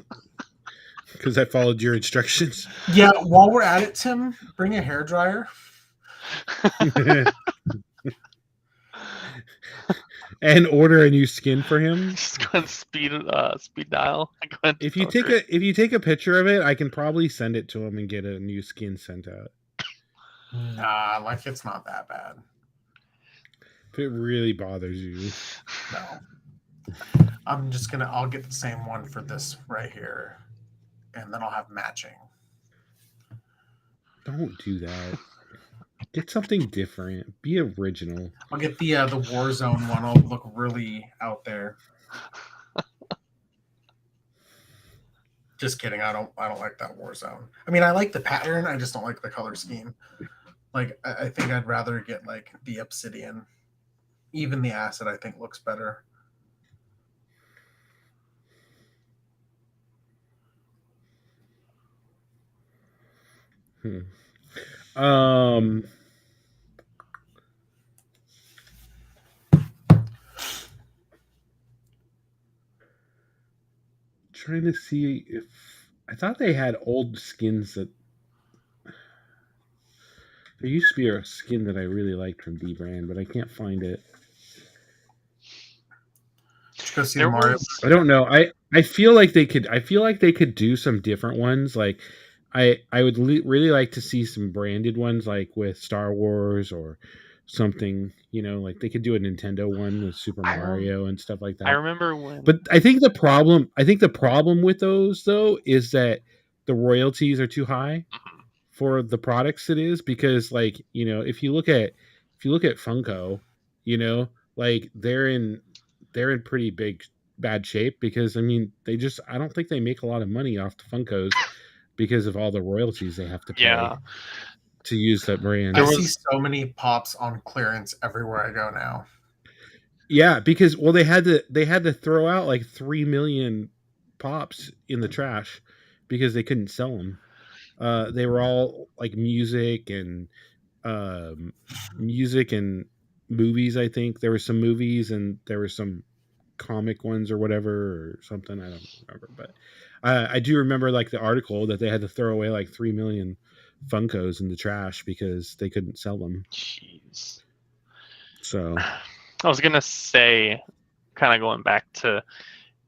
because I followed your instructions. Yeah, while we're at it, Tim, bring a hairdryer. And order a new skin for him. Just go and speed dial. If you take a picture of it, I can probably send it to him and get a new skin sent out. Nah, like it's not that bad. If it really bothers you. No. I'll get the same one for this right here. And then I'll have matching. Don't do that. Get something different. Be original. I'll get the Warzone one. I'll look really out there. Just kidding. I don't like that Warzone. I mean, I like the pattern. I just don't like the color scheme. Like, I think I'd rather get like the Obsidian. Even the Acid, I think, looks better. Trying to see if I thought they had old skins that there used to be a skin that I really liked from D Brand, but I can't find it. Go see the Mario. I don't know. I feel like they could do some different ones. Like I would really like to see some branded ones, like with Star Wars or something. You know, like they could do a Nintendo one with Super Mario and stuff like that. I remember when. But I think the problem with those though is that the royalties are too high for the products it is, because like, you know, if you look at Funko, you know, like they're in pretty bad shape because I mean I don't think they make a lot of money off the Funkos because of all the royalties they have to pay to use that brand. I see so many pops on clearance everywhere I go now. Yeah, because they had to throw out like 3 million pops in the trash because they couldn't sell them. They were all like music and movies. I think there were some movies and there were some comic ones or whatever or something. I don't remember, but I do remember like the article that they had to throw away like 3 million Funkos in the trash because they couldn't sell them. Jeez. So I was gonna say, kind of going back to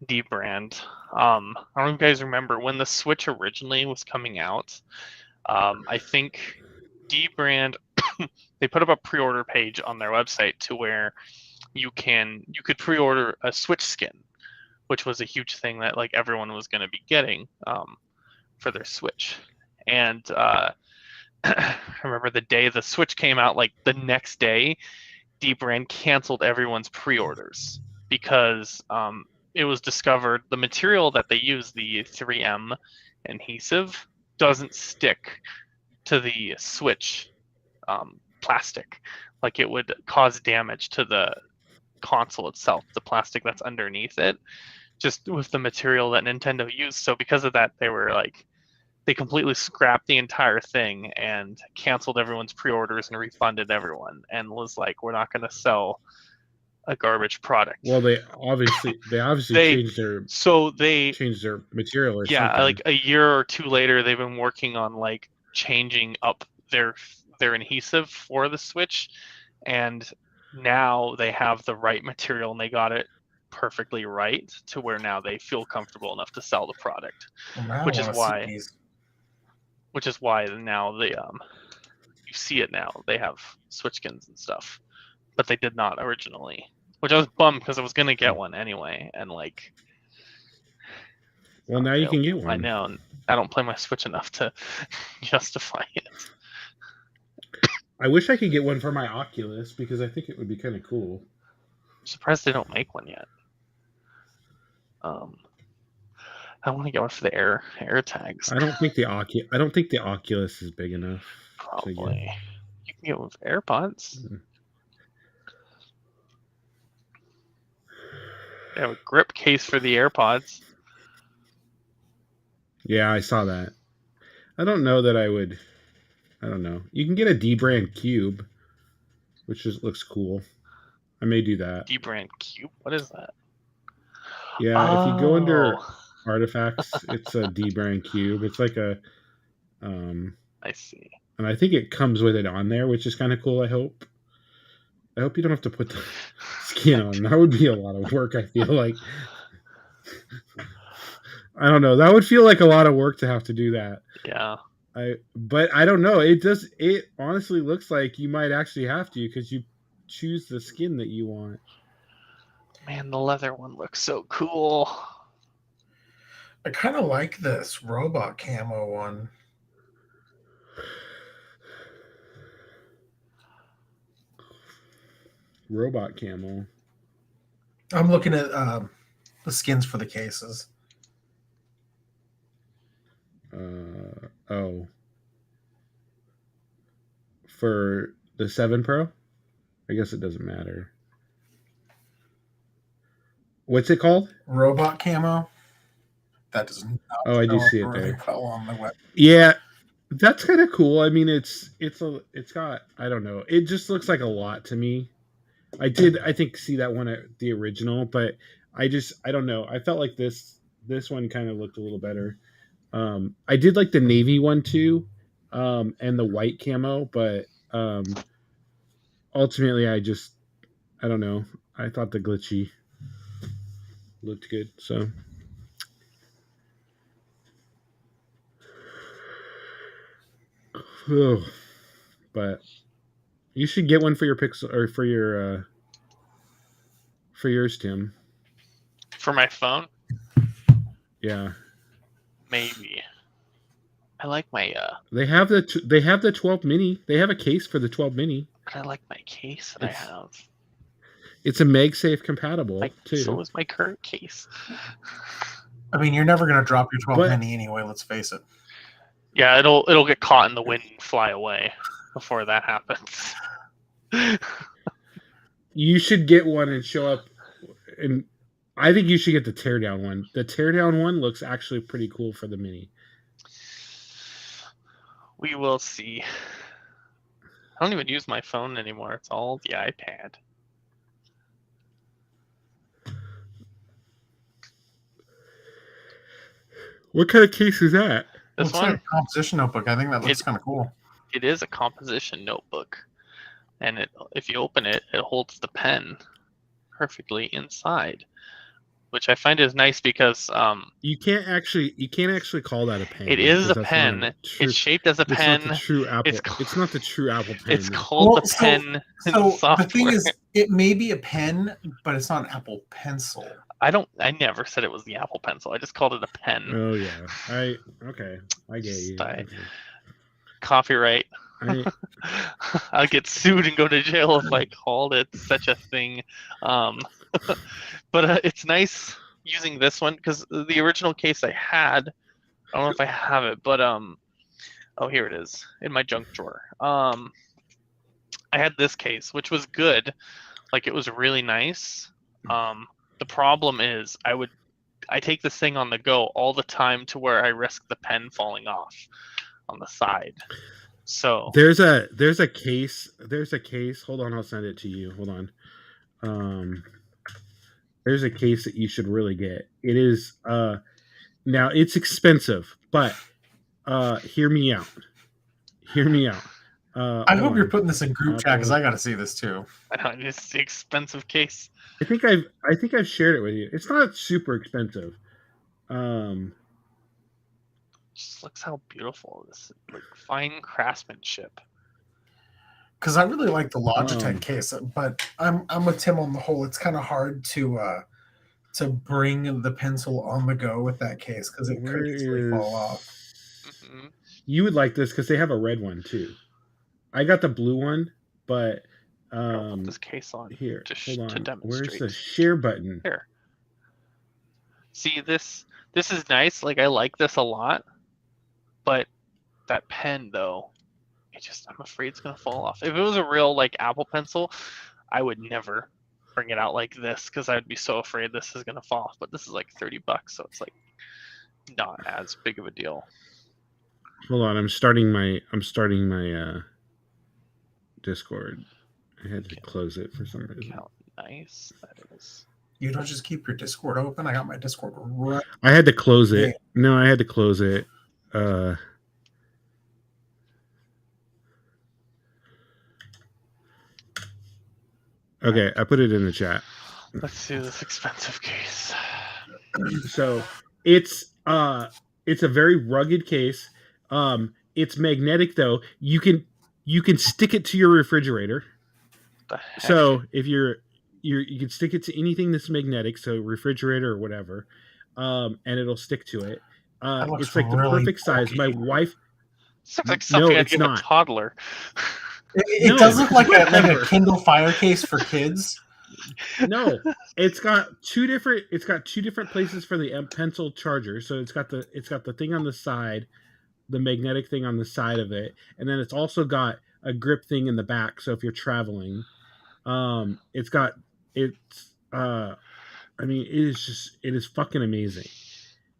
D Brand. I don't know if you guys remember when the Switch originally was coming out. I think D Brand they put up a pre-order page on their website to where you could pre-order a Switch skin, which was a huge thing that like everyone was going to be getting for their Switch. And I remember the day the Switch came out, like the next day, D Brand canceled everyone's pre-orders because it was discovered the material that they use, the 3M adhesive, doesn't stick to the Switch plastic. Like it would cause damage to the console itself, the plastic that's underneath it, just with the material that Nintendo used. So because of that, they completely scrapped the entire thing and canceled everyone's pre-orders and refunded everyone and was like, we're not going to sell a garbage product. Well, they obviously changed their material or something. Like a year or two later, they've been working on like changing up their adhesive for the Switch, and now they have the right material and they got it perfectly right to where now they feel comfortable enough to sell the product, which is why now they you see it now. They have Switch skins and stuff, but they did not originally, which I was bummed because I was gonna get one anyway, and like. Well, now you can get one. I know, and I don't play my Switch enough to justify it. I wish I could get one for my Oculus because I think it would be kind of cool. I'm surprised they don't make one yet. I want to get one for the air tags. I don't think the Oculus is big enough. Probably. You can get one with AirPods. Mm-hmm. They have a grip case for the AirPods. Yeah, I saw that. I don't know that I would. I don't know. You can get a D-brand cube, which looks cool. I may do that. D-brand cube? What is that? Yeah, if you go under artifacts, it's a D-brand cube. It's like a. I see. And I think it comes with it on there, which is kind of cool. I hope you don't have to put the skin on. That would be a lot of work. I feel like. I don't know. That would feel like a lot of work to have to do that. Yeah. But I don't know. It honestly looks like you might actually have to because you choose the skin that you want. Man, the leather one looks so cool. I kind of like this robot camo one. Robot camo. I'm looking at the skins for the cases. For the 7 Pro? I guess it doesn't matter. What's it called? Robot camo. That does not. Oh, I do see it there. On the web. Yeah, that's kind of cool. I mean, it's got, I don't know. It just looks like a lot to me. I think see that one at the original, but I don't know. I felt like this one kind of looked a little better. I did like the navy one too, and the white camo, but ultimately I don't know. I thought the glitchy looked good, so. Oh, but you should get one for your Pixel or for yours, Tim. For my phone? Yeah. Maybe. I like my They have the 12 mini. They have a case for the 12 mini. I like my case that I have. It's a MagSafe compatible too. So is my current case. I mean, you're never gonna drop your 12 mini anyway. Let's face it. Yeah, it'll get caught in the wind and fly away before that happens. You should get one and show up, and I think you should get the teardown one. The teardown one looks actually pretty cool for the mini. We will see. I don't even use my phone anymore. It's all the iPad. What kind of case is that? This one? Like a composition notebook. I think that looks kind of cool. It is a composition notebook. And if you open it, it holds the pen perfectly inside. Which I find is nice because you can't actually call that a pen. It is a pen. It's shaped as a pen. It's not the true Apple. It's not the true Apple pen. It's called the pen. So software. The thing is, it may be a pen, but it's not an Apple Pencil. I never said it was the Apple Pencil. I just called it a pen. Oh yeah. I get you. Copyright. I'll get sued and go to jail if I called it such a thing. But it's nice using this one because the original case I had, I don't know if I have it, but oh, here it is in my junk drawer. I had this case, which was good. Like, it was really nice. The problem is I take this thing on the go all the time to where I risk the pen falling off on the side. So there's a case. Hold on, I'll send it to you. Hold on. There's a case that you should really get. It is now it's expensive, but hear me out. Hear me out. I Hold hope you're on. putting this in group chat because I got to see this too. I know it's the expensive case. I think I've shared it with you. It's not super expensive. Just looks how beautiful this is. Like fine craftsmanship. Because I really like the Logitech case, but I'm with Tim on the whole. It's kind of hard to bring the pencil on the go with that case because it could easily fall off. Mm-hmm. You would like this because they have a red one too. I got the blue one, but I'll put this case on here. Hold on. to demonstrate. Where's the share button? Here. See this? This is nice. Like I like this a lot, but that pen though, I'm afraid it's gonna fall off. If it was a real like Apple Pencil, I would never bring it out like this because I'd be so afraid this is gonna fall off. But this is like $30, so it's like not as big of a deal. Hold on, I'm starting my Discord. I had to close it for some reason. How nice that is. You don't just keep your Discord open. I got my Discord right. I had to close it. No, I had to close it. Okay, I put it in the chat. Let's see this expensive case. So it's a very rugged case. It's magnetic though. You can stick it to your refrigerator. So if you can stick it to anything that's magnetic, so refrigerator or whatever, and it'll stick to it. It's like the perfect size. My wife. This looks like something I'd give a toddler. It does look like a Kindle Fire case for kids. No, it's got two different places for the pencil charger. So it's got the thing on the side, the magnetic thing on the side of it, and then it's also got a grip thing in the back. So if you're traveling, I mean, it is fucking amazing.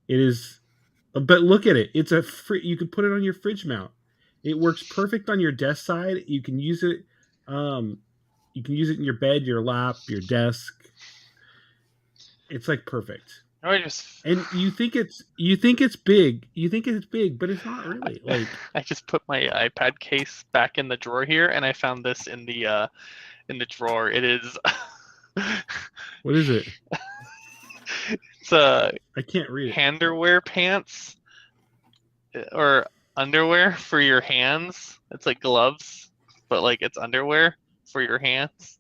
It is, but look at it. It's you can put it on your fridge mount. It works perfect on your desk side. You can use it. You can use it in your bed, your lap, your desk. It's like perfect. And you think it's big. You think it's big, but it's not really. Like I just put my iPad case back in the drawer here, and I found this in the drawer. It is. What is it? It's I can't read it. Handerwear pants or underwear for your hands. It's like gloves, but like it's underwear for your hands.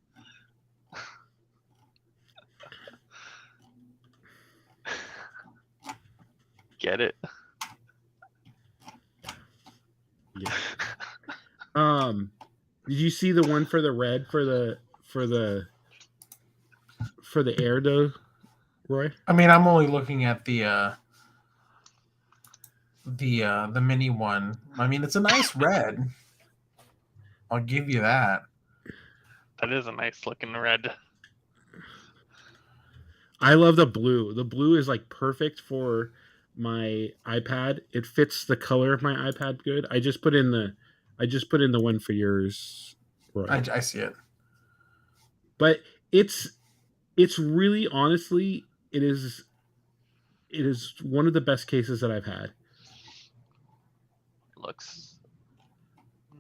Get it? Yeah. Did you see the one for the red for the air though, Roy? I mean, I'm only looking at the mini one. I mean, it's a nice red. I'll give you that. That is a nice looking red. I love the blue. The blue is like perfect for my iPad. It fits the color of my iPad good. I just put in the one for yours, Roy. I see it. But it's really, honestly, it is one of the best cases that I've had. Looks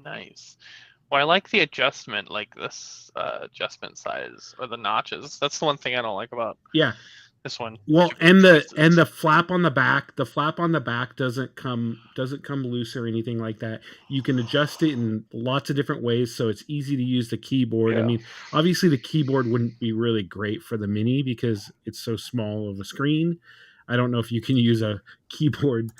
nice. Well, I like the adjustment, like this adjustment size or the notches. That's the one thing I don't like about this one. Well, and the flap on the back, doesn't come loose or anything like that. You can adjust it in lots of different ways, so it's easy to use the keyboard. Yeah. I mean, obviously the keyboard wouldn't be really great for the mini because it's so small of a screen. I don't know if you can use a keyboard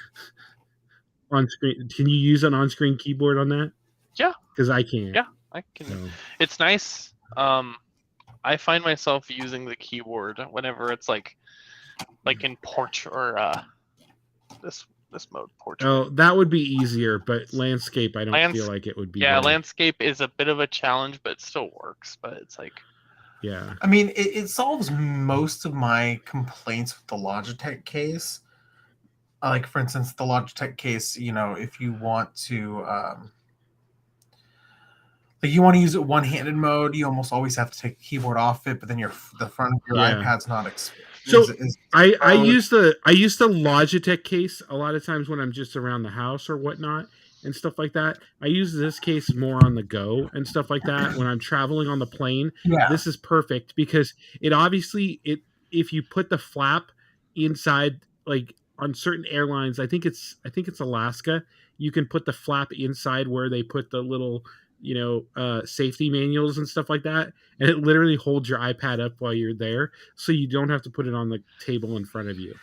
on screen. Can you use an on-screen keyboard on that? Yeah. Because I can't. Yeah, I can. So. It's nice. I find myself using the keyboard whenever it's like in portrait or this mode portrait. Oh, that would be easier, but landscape I don't feel like it would be. Yeah, landscape is a bit of a challenge, but it still works. But it's like. Yeah. I mean, it solves most of my complaints with the Logitech case. Like, for instance, the Logitech case, if you want to, Like you want to use it one-handed mode, you almost always have to take the keyboard off it, but then the front of your iPad's not So is I use the Logitech case a lot of times when I'm just around the house or whatnot and stuff like that. I use this case more on the go and stuff like that when I'm traveling on the plane. yeah. This is perfect because it obviously if you put the flap inside, like on certain airlines, I think it's Alaska, you can put the flap inside where they put the little safety manuals and stuff like that, and it literally holds your iPad up while you're there, so you don't have to put it on the table in front of you.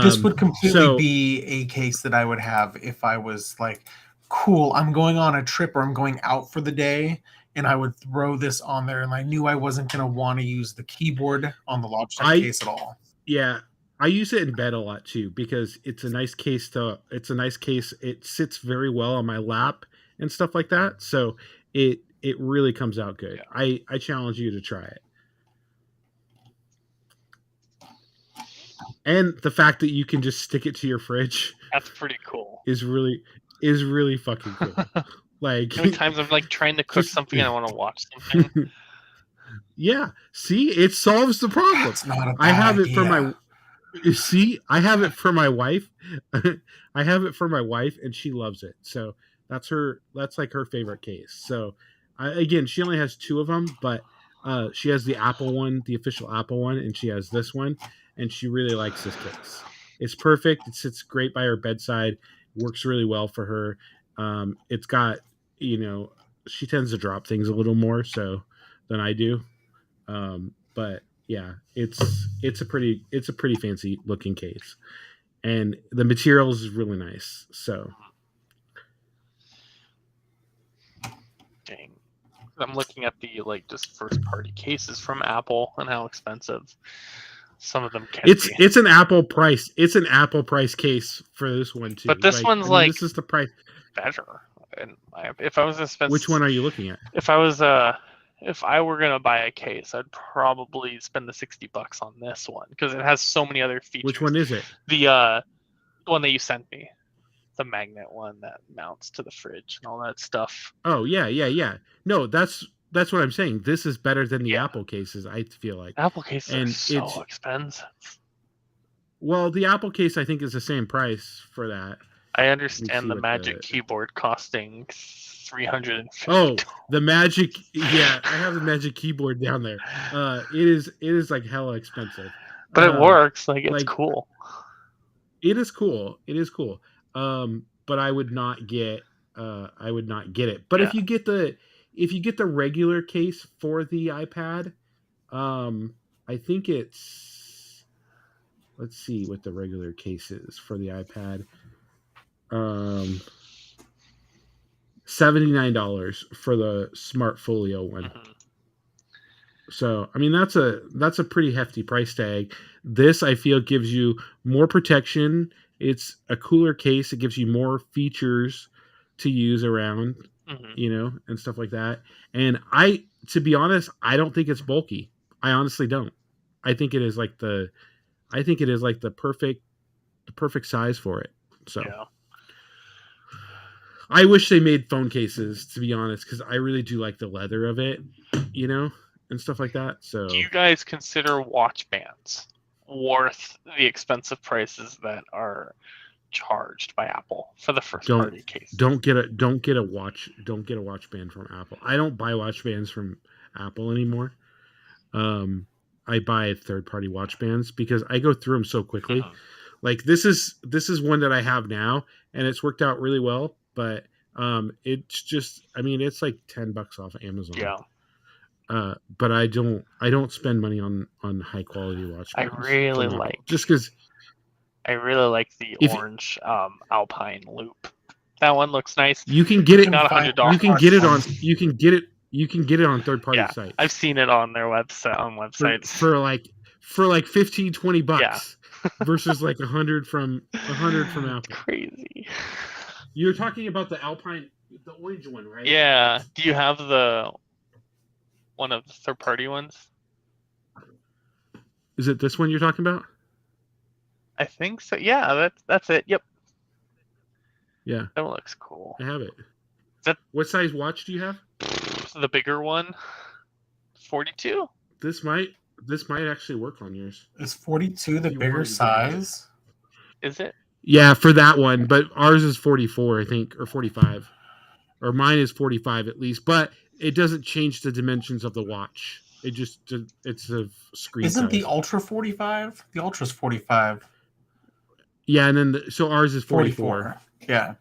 This would completely be a case that I would have if I was like, cool, I'm going on a trip or I'm going out for the day, and I would throw this on there, and I knew I wasn't going to want to use the keyboard on the Logitech case at all. Yeah, I use it in bed a lot too because it's a nice case. It sits very well on my lap and stuff like that. So it really comes out good. Yeah. I challenge you to try it. And the fact that you can just stick it to your fridge, that's pretty cool. Is really fucking cool. Like how many times I'm like trying to cook something and I want to watch something. Yeah, see, it solves the problem. That's not a bad I have idea. it for my I have it for my wife. I have it for my wife, and she loves it. So that's like her favorite case. So again, she only has 2 of them, but she has the Apple one, the official Apple one, and she has this one, and she really likes this case. It's perfect. It sits great by her bedside. Works really well for her. It's got, she tends to drop things a little more so than I do. But yeah, it's a pretty fancy looking case, and the materials is really nice. So, dang, I'm looking at the just first party cases from Apple and how expensive some of them can be. It's an Apple price. It's an Apple price case for this one too. But this one's this is the price better. And if I was to spend, which one are you looking at? If I were gonna buy a case, I'd probably spend the $60 on this one because it has so many other features. Which one is it? The one that you sent me, the magnet one that mounts to the fridge and all that stuff. Oh yeah. No, that's what I'm saying. This is better than the Apple cases. I feel like Apple cases are so expensive. Well, the Apple case I think is the same price for that. I understand the Magic Keyboard costing $350. Oh, the Magic! Yeah, I have the Magic Keyboard down there. It is like hella expensive, but it works. It's cool. It is cool. It is cool. But I would not get it. But if you get the regular case for the iPad, I think it's, let's see what the regular case is for the iPad. $79 for the Smart Folio one. Mm-hmm. So I mean that's a pretty hefty price tag. This I feel gives you more protection. It's a cooler case. It gives you more features to use around, and stuff like that. And to be honest, I don't think it's bulky. I honestly don't. I think it is like the perfect size for it. So. Yeah. I wish they made phone cases, to be honest, because I really do like the leather of it, and stuff like that. So, do you guys consider watch bands worth the expensive prices that are charged by Apple for the first party case? Don't get a watch band from Apple. I don't buy watch bands from Apple anymore. I buy third party watch bands because I go through them so quickly. Uh-huh. Like this is one that I have now, and it's worked out really well. But it's just, I mean, it's like $10 off Amazon. Yeah. But I don't spend money on high quality watch bands. I really like the orange Alpine loop. That one looks nice. You can get it. Not $100. You can get it on. You can get it on third party sites. I've seen it on their websites for like $15-$20. Yeah. Versus like 100 from Apple. It's crazy. You're talking about the Alpine, the orange one, right? Yeah. Do you have one of the third-party ones? Is it this one you're talking about? I think so. Yeah, that's it. Yep. Yeah. That looks cool. I have it. What size watch do you have? the bigger one. 42. This might actually work on yours. Is 42 the You bigger wanted to size? Is it? Yeah, for that one, but ours is 44, I think, or 45, or mine is 45 at least. But it doesn't change the dimensions of the watch. It's a screen Isn't size. the Ultra 45? The Ultra's 45. Yeah, and then so ours is 44. Yeah,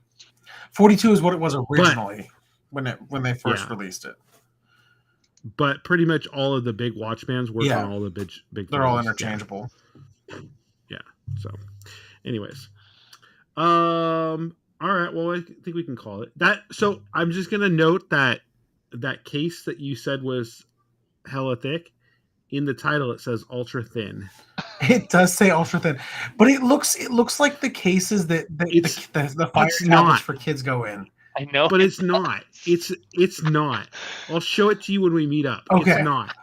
42 is what it was originally when they first Yeah. released it. But pretty much all of the big watch bands work on all the big. They're all phones. interchangeable. Yeah. So, anyways, all right. Well, I think we can call it that. So I'm just gonna note that case that you said was hella thick. In the title, it says ultra thin. It does say ultra thin, but it looks like the cases that the fire tablets for kids go in. I know, but it's not. It's not. I'll show it to you when we meet up. Okay. It's not.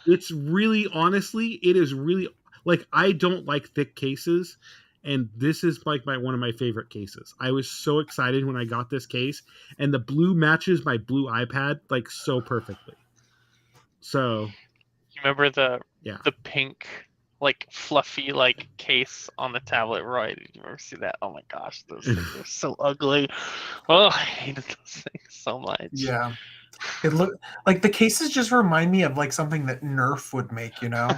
It's really, honestly, it is really, like, I don't like thick cases, and this is like one of my favorite cases. I was so excited when I got this case, and the blue matches my blue iPad like so perfectly. So, you remember the pink, like, fluffy, like, case on the tablet, right? Did you ever see that? Oh my gosh, those things are so ugly. Oh, I hated those things so much. Yeah, it look like the cases just remind me of like something that Nerf would make, you know.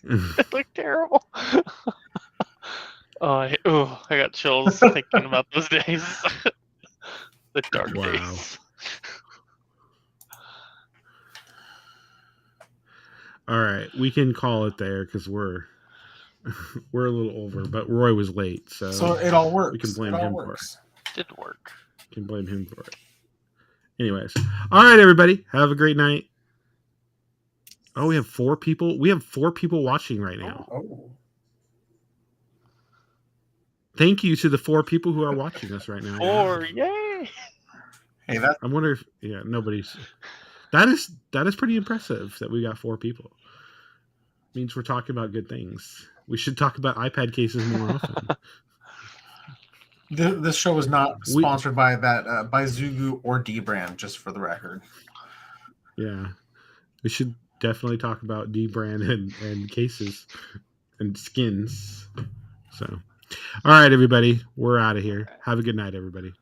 They look terrible. I got chills thinking about those days. The dark days. All right, we can call it there because we're a little over, but Roy was late, so it all works. We can blame him for it. Did work. Can blame him for it. Anyways, all right, everybody, have a great night. Oh, we have 4 people. We have 4 people watching right now. Oh. Thank you to the 4 people who are watching us right now. 4, yay! Hey, I wonder if nobody's. That is pretty impressive that we got 4 people. Means we're talking about good things. We should talk about iPad cases more often. This show is not sponsored by Zugu or D brand, just for the record. Yeah, we should definitely talk about D brand and cases and skins. So, all right, everybody, we're out of here. Have a good night, everybody.